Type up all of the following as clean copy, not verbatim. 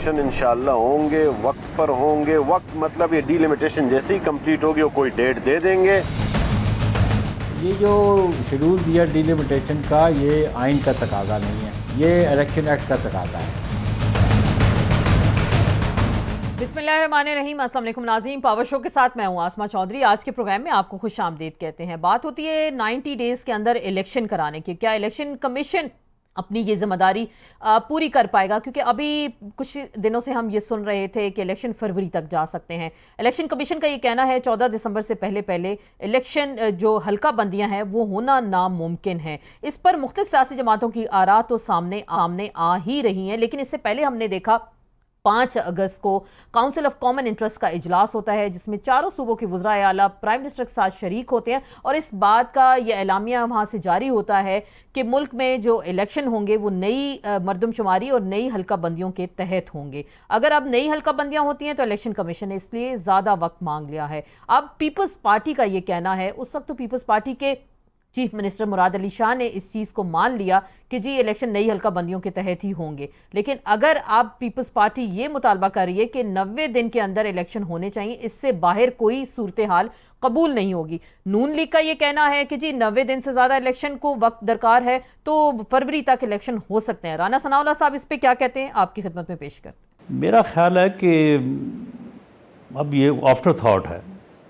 Election इंशाल्लाह होंगे, वक्त पर होंगे। वक्त मतलब ये डिलिमिटेशन जैसे ही कंप्लीट होगी वो कोई डेट दे देंगे। ये जो शेड्यूल दिया डिलिमिटेशन का, ये आइन का तकाजा नहीं है, ये इलेक्शन एक्ट का तकाजा है। बिस्मिल्लाहिर्रहमानिर्रहीम, अस्सलाम वालेकुम नाज़रीन। पावर शो के साथ मैं हूँ आसमा चौधरी। आज के प्रोग्राम में आपको खुश आमदीद कहते हैं। बात होती है 90 डेज़ के अंदर इलेक्शन कराने की। क्या इलेक्शन कमीशन अपनी ये जिम्मेदारी पूरी कर पाएगा? क्योंकि अभी कुछ दिनों से हम ये सुन रहे थे कि इलेक्शन फरवरी तक जा सकते हैं। इलेक्शन कमीशन का ये कहना है 14 दिसंबर से पहले इलेक्शन जो हल्का बंदियां हैं वो होना नामुमकिन है। इस पर मुख्तलिफ सियासी जमातों की आरा तो सामने आ ही रही हैं, लेकिन इससे पहले हमने देखा 5 अगस्त को काउंसिल ऑफ कॉमन इंटरेस्ट का इजलास होता है, जिसमें चारों सूबों के वज़राए आला प्राइम मिनिस्टर के साथ शरीक होते हैं और इस बात का यह एलामिया वहाँ से जारी होता है कि मुल्क में जो इलेक्शन होंगे वो नई मरदमशुमारी और नई हल्का बंदियों के तहत होंगे। अगर अब नई हल्का बंदियाँ होती हैं तो इलेक्शन कमीशन ने इसलिए ज़्यादा वक्त मांग लिया है। अब पीपल्स पार्टी का ये कहना है, उस वक्त तो पीपल्स पार्टी के चीफ मिनिस्टर मुराद अली शाह ने इस चीज़ को मान लिया कि जी इलेक्शन नई हल्का बंदियों के तहत ही होंगे, लेकिन अगर अब पीपल्स पार्टी ये मुतालबा कर रही है कि 90 दिन के अंदर इलेक्शन होने चाहिए, इससे बाहर कोई सूरत हाल कबूल नहीं होगी। नून लीग का ये कहना है कि जी 90 दिन से ज़्यादा इलेक्शन को वक्त दरकार है तो फरवरी तक इलेक्शन हो सकते हैं। राना सनाउल्लाह साहब इस पर क्या कहते हैं, आपकी खिदमत में पेश कर। मेरा ख्याल है कि अब ये आफ्टर थाट है।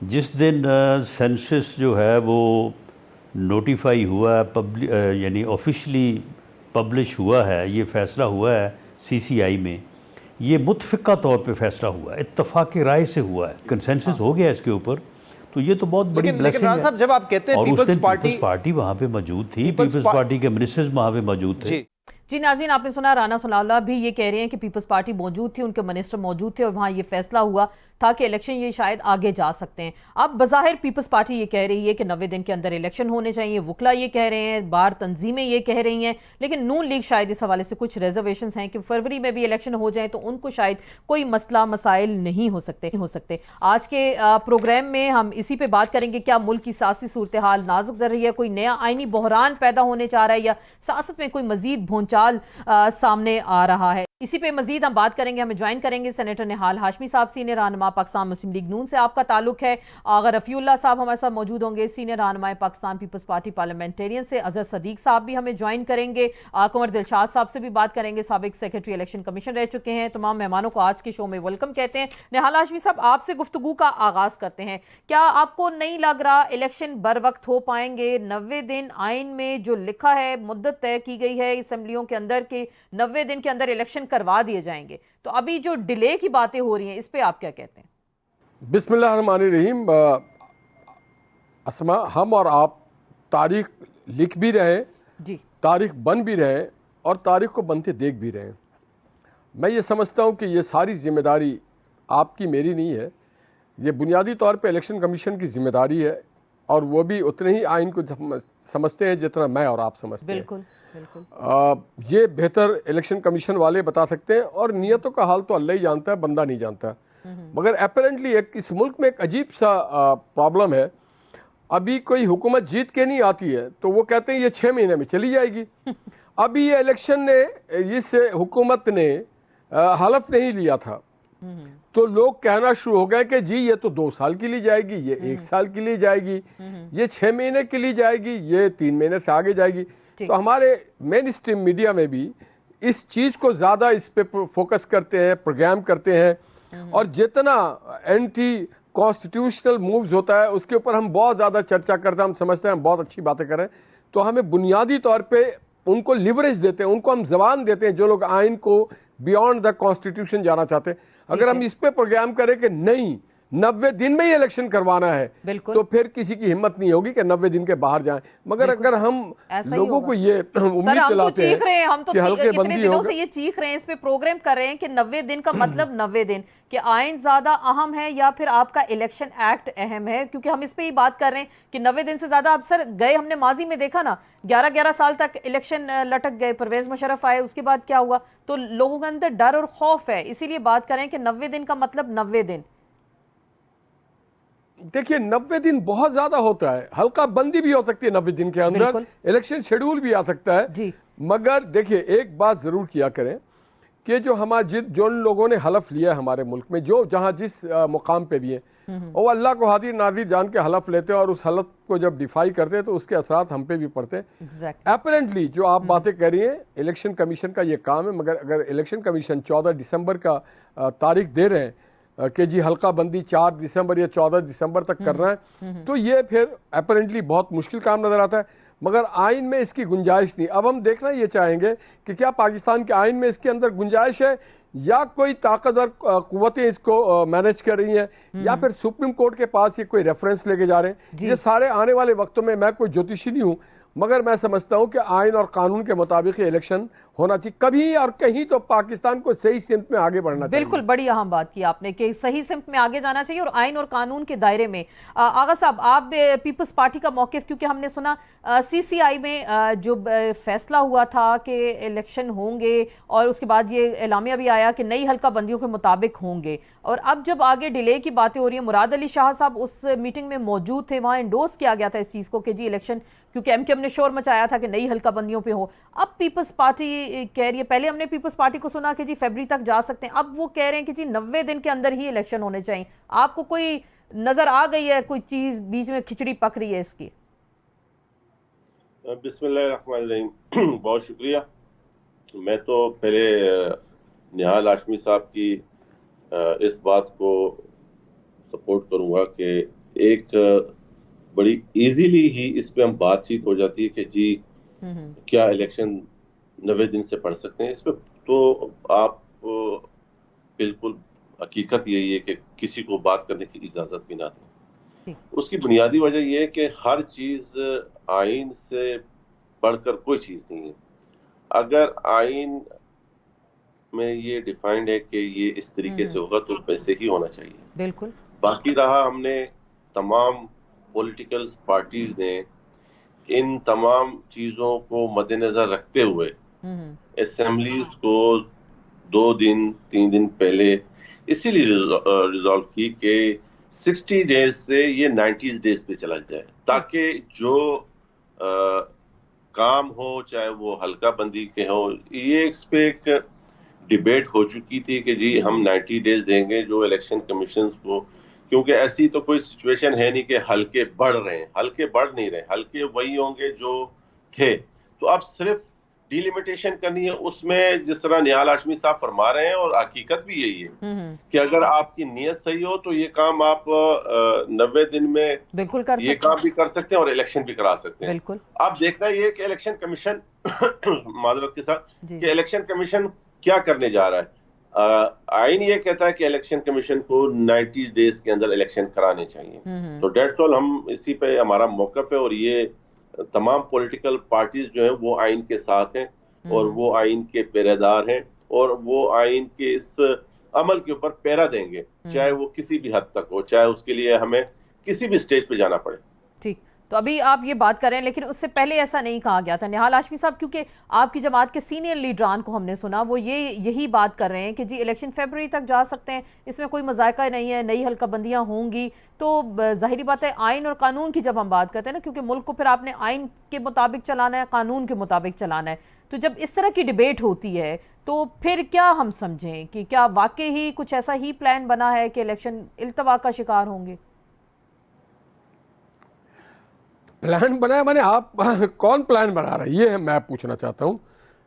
जिस दिन सेंसस जो है वो नोटिफाई हुआ है, यानी ऑफिशियली पब्लिश हुआ है, ये फ़ैसला हुआ है CCI में, ये मुतफ़िक़ा तौर पे फ़ैसला हुआ है, इत्तफ़ाक़ राय से हुआ है, कंसेंसस हो गया इसके ऊपर। तो ये तो बहुत बड़ी ब्लेसिंग है। साहब, जब आप कहते हैं और उस दिन पीपल्स पार्टी वहाँ पे मौजूद थी, पीपल्स पार्टी के मिनिस्टर्स वहाँ पे मौजूद थे। जी नाज़रीन, आपने सुना राना सनाउल्लाह भी ये कह रहे हैं कि पीपल्स पार्टी मौजूद थी, उनके मिनिस्टर मौजूद थे और वहाँ ये फैसला हुआ था कि इलेक्शन ये शायद आगे जा सकते हैं। अब बज़ाहिर पीपल्स पार्टी ये कह रही है कि 90 दिन के अंदर इलेक्शन होने चाहिए, वकला ये कह रहे हैं, बार तंजीमें ये कह रही हैं, लेकिन नून लीग शायद इस हवाले से कुछ रिजर्वेशंस हैं कि फरवरी में भी इलेक्शन हो जाए तो उनको शायद कोई मसला मसाइल नहीं हो सकते। आज के प्रोग्राम में हम इसी पर बात करेंगे। क्या मुल्क की सियासी सूरत हाल नाजुक चल रही है, कोई नया आइनी बहरान पैदा होने जा रहा है या सियासत में कोई मजीद भूंचाल सामने आ रहा है? इसी पे मजीद हम बात करेंगे। हमें ज्वाइन करेंगे सेनेटर निहाल हाशमी साहब, सीनियर रहनुमा पाकिस्तान मुस्लिम लीग नून से आपका ताल्लुक है। आगा रफ़ीउल्लाह साहब हमारे साथ मौजूद होंगे, सीनियर रहनुमा पाकिस्तान पीपल्स पार्टी पार्लियामेंटेरियन से। अजहर सदीक साहब भी हमें ज्वाइन करेंगे। कुंवर दिलशाद साहब से भी बात करेंगे, साबिक सेक्रेटरी इलेक्शन कमीशन रह चुके हैं। तमाम मेहमानों को आज के शो में वेलकम कहते हैं। निहाल हाशमी साहब, आपसे गुफ्तगू का आगाज़ करते हैं। क्या आपको नहीं लग रहा इलेक्शन बर वक्त हो पाएंगे? 90 दिन आइन में जो लिखा है, मुद्दत तय की गई है असम्बलियों के अंदर के 90 दिन के अंदर इलेक्शन करवा दिए जाएंगे, तो अभी जो डिले की बातें हो रही हैं इस पे आप क्या कहते हैं? बिस्मिल्लाहिर्रहमानिर्रहीम। अस्मा, हम और आप तारीख लिख भी रहे जी, तारीख बन भी रहे और तारीख को बनते देख भी रहे। मैं ये समझता हूँ कि ये सारी जिम्मेदारी आपकी मेरी नहीं है, ये बुनियादी तौर पे इलेक्शन कमीशन की जिम्मेदारी है और वो भी उतने ही आइन को समझते हैं जितना मैं और आप समझते हैं। बिल्कुल। ये बेहतर इलेक्शन कमीशन वाले बता सकते हैं और नियतों का हाल तो अल्लाह ही जानता है, बंदा नहीं जानता। मगर अपेरेंटली इस मुल्क में एक अजीब सा प्रॉब्लम है। अभी कोई हुकूमत जीत के नहीं आती है तो वो कहते हैं ये 6 महीने में चली जाएगी। अभी ये इलेक्शन ने इस हुकूमत ने हलफ नहीं लिया था तो लोग कहना शुरू हो गए कि जी ये तो 2 साल के लिए जाएगी, ये 1 साल के लिए जाएगी, ये 6 महीने के लिए जाएगी, ये 3 महीने से आगे जाएगी। तो हमारे मेन स्ट्रीम मीडिया में भी इस चीज़ को ज़्यादा इस पे फोकस करते हैं, प्रोग्राम करते हैं और जितना एंटी कॉन्स्टिट्यूशनल मूव्स होता है उसके ऊपर हम बहुत ज़्यादा चर्चा करते हैं। हम समझते हैं हम बहुत अच्छी बातें कर रहे हैं, तो हमें बुनियादी तौर पे उनको लिवरेज देते हैं, उनको हम जबान देते हैं जो लोग आइन को बियॉन्ड द कॉन्स्टिट्यूशन जाना चाहते हैं। अगर हम इस पे प्रोग्राम करें कि नहीं 90 दिन में ही इलेक्शन करवाना है तो फिर किसी की हिम्मत नहीं होगी कि 90 दिन के बाहर जाएं। मगर अगर हम लोगों को ये उम्मीद दिलाते हैं, हम तो इतने दिनों से ये चीख रहे हैं, इस पे प्रोग्राम कर रहे हैं कि 90 दिन का मतलब 90 दिन कि आइन ज्यादा अहम है या फिर आपका इलेक्शन एक्ट अहम है? क्योंकि हम इस पे ही बात कर रहे हैं कि 90 दिन से ज्यादा अब सर गए, हमने माजी में देखा ना 11-11 साल तक इलेक्शन लटक गए, परवेज मुशर्रफ आए, उसके बाद क्या हुआ? तो लोगों के अंदर डर और खौफ है, इसीलिए बात करें कि 90 दिन का मतलब 90 दिन। देखिए 90 दिन बहुत ज्यादा होता है, हल्का बंदी भी हो सकती है 90 दिन के अंदर, इलेक्शन शेड्यूल भी आ सकता है जी। मगर देखिए एक बात जरूर किया करें कि जो हमारे जो लोगों ने हलफ लिया है हमारे मुल्क में, जो जहाँ जिस मुकाम पे भी है, और अल्लाह को हाजिर नाजिर जान के हलफ लेते हैं और उस हलफ को जब डिफाई करते हैं तो उसके असरात हम पे भी पड़ते हैं। अपरेंटली जो आप बातें कह रही हैं, इलेक्शन कमीशन का ये काम है, मगर अगर इलेक्शन कमीशन 14 दिसंबर का तारीख दे रहे हैं कि जी हल्का बंदी 4 दिसंबर या 14 दिसंबर तक करना है, तो ये फिर अपरेंटली बहुत मुश्किल काम नजर आता है। मगर आइन में इसकी गुंजाइश नहीं। अब हम देखना ये चाहेंगे कि क्या पाकिस्तान के आइन में इसके अंदर गुंजाइश है, या कोई ताकतवर कुव्वतें इसको मैनेज कर रही हैं, या फिर सुप्रीम कोर्ट के पास ये कोई रेफरेंस लेके जा रहे हैं। ये सारे आने वाले वक्तों में, मैं कोई ज्योतिषी नहीं हूं, मगर मैं समझता हूं कि आइन और कानून के मुताबिक ये इलेक्शन होना चाहिए। कभी और कहीं तो पाकिस्तान को सही सिमत में आगे बढ़ना चाहिए। बिल्कुल, बड़ी अहम बात की आपने कि सही सिमत में आगे जाना चाहिए और आइन और कानून के दायरे में। आगा साहब, आप पीपल्स पार्टी का मौकिफ, क्योंकि हमने सुना सीसीआई में जो फैसला हुआ था कि इलेक्शन होंगे और उसके बाद ये एलामिया भी आया कि नई हल्का बंदियों के मुताबिक होंगे, और अब जब आगे डिले की बातें हो रही हैं, मुराद अली शाह साहब उस मीटिंग में मौजूद थे, वहाँ एंडोर्स किया गया था इस चीज़ को कि जी इलेक्शन, क्योंकि एमकेएम ने शोर मचाया था कि नई हल्का बंदियों पे हो। अब पीपल्स पार्टी कह रही है, पहले हमने पीपल्स पार्टी को सुना कि जी फरवरी तक जा सकते हैं, अब वो कह रहे हैं कि जी 90 दिन के अंदर ही इलेक्शन होने चाहिए। आपको कोई नजर आ गई है, कोई चीज बीच में खिचड़ी पक रही है इसकी? बिस्मिल्लाहिर्रहमानिर्रहीम, बहुत शुक्रिया। मैं तो पहले निहाल हाशमी साहब की इस बात को सपोर्ट करूंगा कि एक बड़ी इजीली ही इस पे हम बातचीत हो जाती है कि जी क्या इलेक्शन 90 दिन से पढ़ सकते हैं। इस पे तो आप बिल्कुल हकीकत यही है कि किसी को बात करने की इजाजत भी ना दें। उसकी बुनियादी वजह यह है कि हर चीज आइन से बढ़कर कोई चीज नहीं है। अगर आइन में ये डिफाइंड है कि ये इस तरीके से होगा तो वैसे ही होना चाहिए। बिल्कुल। बाकी रहा, हमने तमाम पॉलिटिकल पार्टीज ने इन तमाम चीजों को मद्देनजर रखते हुए असेंबलीज को 2 दिन 3 दिन पहले इसीलिए रिजॉल्व की कि 60 डेज से ये 90 डेज पे चला जाए, ताकि जो काम हो, चाहे वो हल्का बंदी के हो, ये इस पे एक डिबेट हो चुकी थी कि जी हम 90 डेज देंगे जो इलेक्शन कमीशन को, क्योंकि ऐसी तो कोई सिचुएशन है नहीं कि हल्के बढ़ रहे हैं, हल्के बढ़ नहीं रहे, हल्के वही होंगे जो थे। तो अब सिर्फ डिलिमिटेशन करनी है, उसमें जिस तरह निहाल हाशमी साहब फरमा रहे हैं, और हकीकत भी यही है कि अगर आपकी नीयत सही हो तो ये काम आप 90 दिन में बिल्कुल कर ये काम भी कर सकते हैं और इलेक्शन भी करा सकते हैं। बिल्कुल। अब देखना ये कि इलेक्शन कमीशन माजरत के साथ कि इलेक्शन कमीशन क्या करने जा रहा है। आइन ये कहता है कि इलेक्शन कमीशन को 90 डेज के अंदर इलेक्शन कराने चाहिए। तो डेट्स ऑल, हम इसी पे हमारा मौकफ है, और ये तमाम पॉलिटिकल पार्टीज जो हैं वो आइन के साथ हैं और वो आइन के पहरेदार हैं, और वो आइन के इस अमल के ऊपर पहरा देंगे, चाहे वो किसी भी हद तक हो, चाहे उसके लिए हमें किसी भी स्टेज पे जाना पड़े। ठीक, तो अभी आप ये बात कर रहे हैं, लेकिन उससे पहले ऐसा नहीं कहा गया था निहाल हाशमी साहब, क्योंकि आपकी जमात के सीनियर लीडरान को हमने सुना, वो यही बात कर रहे हैं कि जी इलेक्शन फरवरी तक जा सकते हैं, इसमें कोई मजायका नहीं है, नई हल्का बंदियाँ होंगी। तो जाहिर बात है आइन और कानून की जब हम बात करते हैं ना, क्योंकि मुल्क को फिर आपने आइन के मुताबिक चलाना है, कानून के मुताबिक चलाना है, तो जब इस तरह की डिबेट होती है तो फिर क्या हम समझें कि क्या वाकई ही कुछ ऐसा ही प्लान बना है कि इलेक्शन इल्तवा का शिकार होंगे? प्लान बनाया मैंने, आप कौन प्लान बना रहा है ये मैं पूछना चाहता हूँ।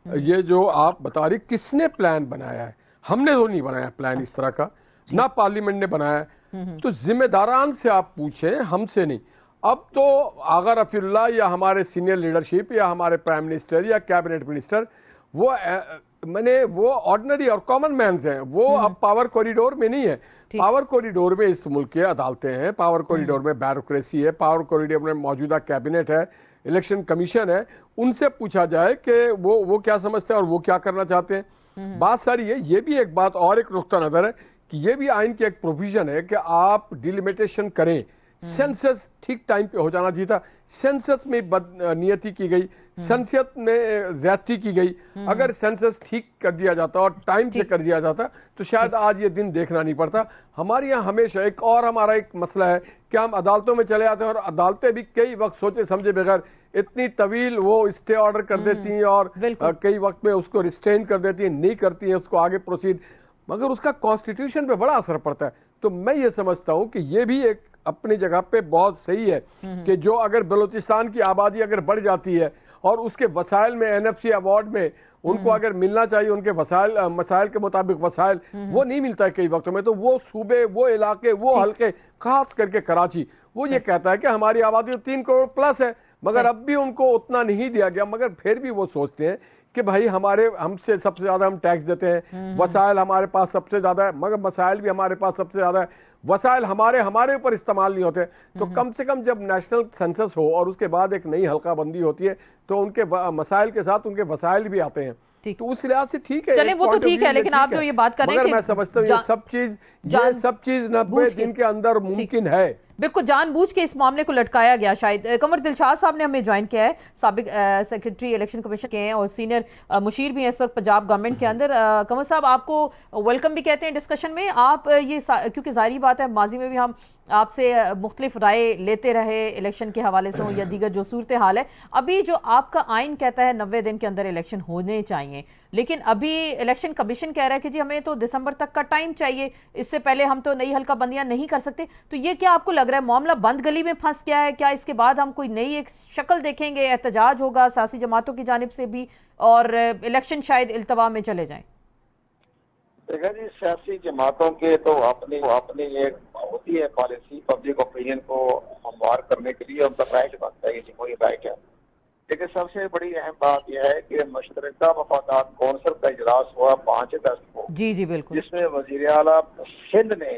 ये जो आप बता रही, किसने प्लान बनाया है? हमने तो नहीं बनाया प्लान इस तरह का, ना पार्लियामेंट ने बनाया। तो जिम्मेदारान से आप पूछें, हमसे नहीं। अब तो आगा रफीउल्लाह या हमारे सीनियर लीडरशिप या हमारे प्राइम मिनिस्टर या कैबिनेट मिनिस्टर, वो ऑर्डिनरी और कॉमन मैन हैं, वो अब पावर कॉरिडोर में नहीं है। पावर कॉरिडोर में इस मुल्क के अदालतें हैं, पावर कॉरिडोर में ब्यूरोक्रेसी है, पावर कॉरिडोर में मौजूदा कैबिनेट है, इलेक्शन कमीशन है। उनसे पूछा जाए कि वो क्या समझते हैं और वो क्या करना चाहते हैं। बात सारी है। ये भी एक बात और एक नुक्ता नजर है कि ये भी आइन की एक प्रोविजन है कि आप डिलिमिटेशन करें। सेंसस ठीक टाइम पे हो जाना चाहिए था, सेंसस में बदनीयती की गई, सेंसस में ज्यादती की गई। अगर सेंसस ठीक कर दिया जाता और टाइम से कर दिया जाता तो शायद आज ये दिन देखना नहीं पड़ता। हमारे यहाँ हमेशा एक और हमारा एक मसला है कि हम अदालतों में चले आते हैं और अदालतें भी कई वक्त सोचे समझे बगैर इतनी तवील वो स्टे ऑर्डर कर देती हैं और कई वक्त में उसको रिस्ट्रेन कर देती हैं, नहीं करती हैं उसको आगे प्रोसीड, मगर उसका कॉन्स्टिट्यूशन पे बड़ा असर पड़ता है। तो मैं ये समझता हूँ कि ये भी एक अपनी जगह पे बहुत सही है कि जो अगर बलूचिस्तान की आबादी अगर बढ़ जाती है और उसके वसाइल में एनएफसी अवार्ड में उनको अगर मिलना चाहिए उनके मसाइल के मुताबिक वसाइल वो नहीं मिलता है कई वक्तों में, तो वो सूबे, वो इलाके, वो हल्के, खास करके कराची, वो ये कहता है कि हमारी आबादी 3 करोड़ प्लस है, मगर अब भी उनको उतना नहीं दिया गया। मगर फिर भी वो सोचते हैं कि भाई हमसे सबसे ज्यादा हम टैक्स देते हैं, वसाइल हमारे पास सबसे ज्यादा है, मगर मसाइल भी हमारे पास सबसे ज्यादा है, वसाइल हमारे ऊपर इस्तेमाल नहीं होते। तो कम से कम जब नेशनल सेंसस हो और उसके बाद एक नई हल्का बंदी होती है तो उनके मसाइल के साथ उनके वसाइल भी आते हैं, तो उस लिहाज से ठीक है। चले वो तो ठीक है, लेकिन आप जो ये बात कर रहे हैं, मैं समझता हूँ ये सब चीज 90 दिन के अंदर मुमकिन है। बिल्कुल जानबूझ के इस मामले को लटकाया गया शायद। कमर दिलशाद साहब ने हमें ज्वाइन किया है, साबिक सेक्रेटरी इलेक्शन कमीशन के हैं और सीनियर मुशीर भी हैं इस वक्त पंजाब गवर्नमेंट के अंदर। कमर साहब, आपको वेलकम भी कहते हैं डिस्कशन में। आप ये क्योंकि जाहिर बात है माजी में भी हम आपसे मुख्तलिफ राय लेते रहे इलेक्शन के हवाले से हो या दीगर जो सूरत हाल है, अभी जो आपका आइन कहता है 90 दिन के अंदर इलेक्शन होने चाहिए, लेकिन अभी इलेक्शन कमीशन कह रहा है कि जी हमें तो दिसंबर तक का टाइम चाहिए, इससे पहले हम तो नई हल्का बंदियां नहीं कर सकते। तो ये क्या आपको लग रहा है मामला बंद गली में फंस गया है? क्या इसके बाद हम कोई नई एक शक्ल देखेंगे, एहतजाज होगा सियासी जमातों की जानिब से भी और इलेक्शन शायद इल्तवा में चले जाएं? देखा जी, सियासी जमातों के तो अपनी एक होती है पॉलिसी, पब्लिक ओपिनियन को हमवार करने के लिए उनका राइट बनता है, कोई राइट है। लेकिन सबसे बड़ी अहम बात यह है कि मुश्तरका मफादात कौंसिल का इजलास हुआ 5 अगस्त को, जी बिल्कुल, जिसमें वजीर आला सिंध ने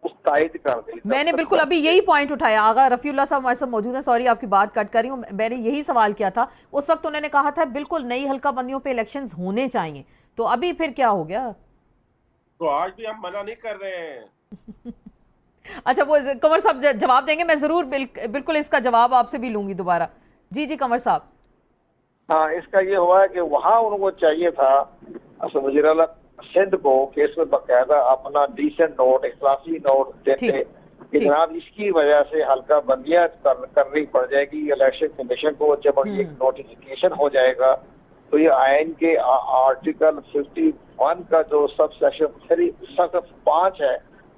मुस्तैद कर दी। मैंने बिल्कुल अभी यही पॉइंट उठाया, आगा रफीउल्लाह साहब हमारे साथ मौजूद हैं, सॉरी आपकी बात कट कर रही हूँ, मैंने यही सवाल किया था। उस वक्त उन्होंने कहा था बिल्कुल नई हल्का बंदियों पे इलेक्शंस होने चाहिए, तो अभी फिर क्या हो गया? तो आज भी हम मना नहीं कर रहे हैं। अच्छा, वो कमर साहब जवाब देंगे, मैं जरूर बिल्कुल इसका जवाब आपसे भी लूंगी दोबारा। जी कमर साहब। हाँ, इसका ये हुआ है कि वहाँ उनको चाहिए था वज़ीर आला सिंध को कि इसमें बाकायदा अपना डिसेंट नोट, इखलासी नोट देते कि जनाब इसकी वजह से हल्का बंदियां करनी पड़ जाएगी इलेक्शन कमीशन को। जब ये नोटिफिकेशन हो जाएगा तो ये आइन के आर्टिकल 51 का जो सब सेक्शन 5 है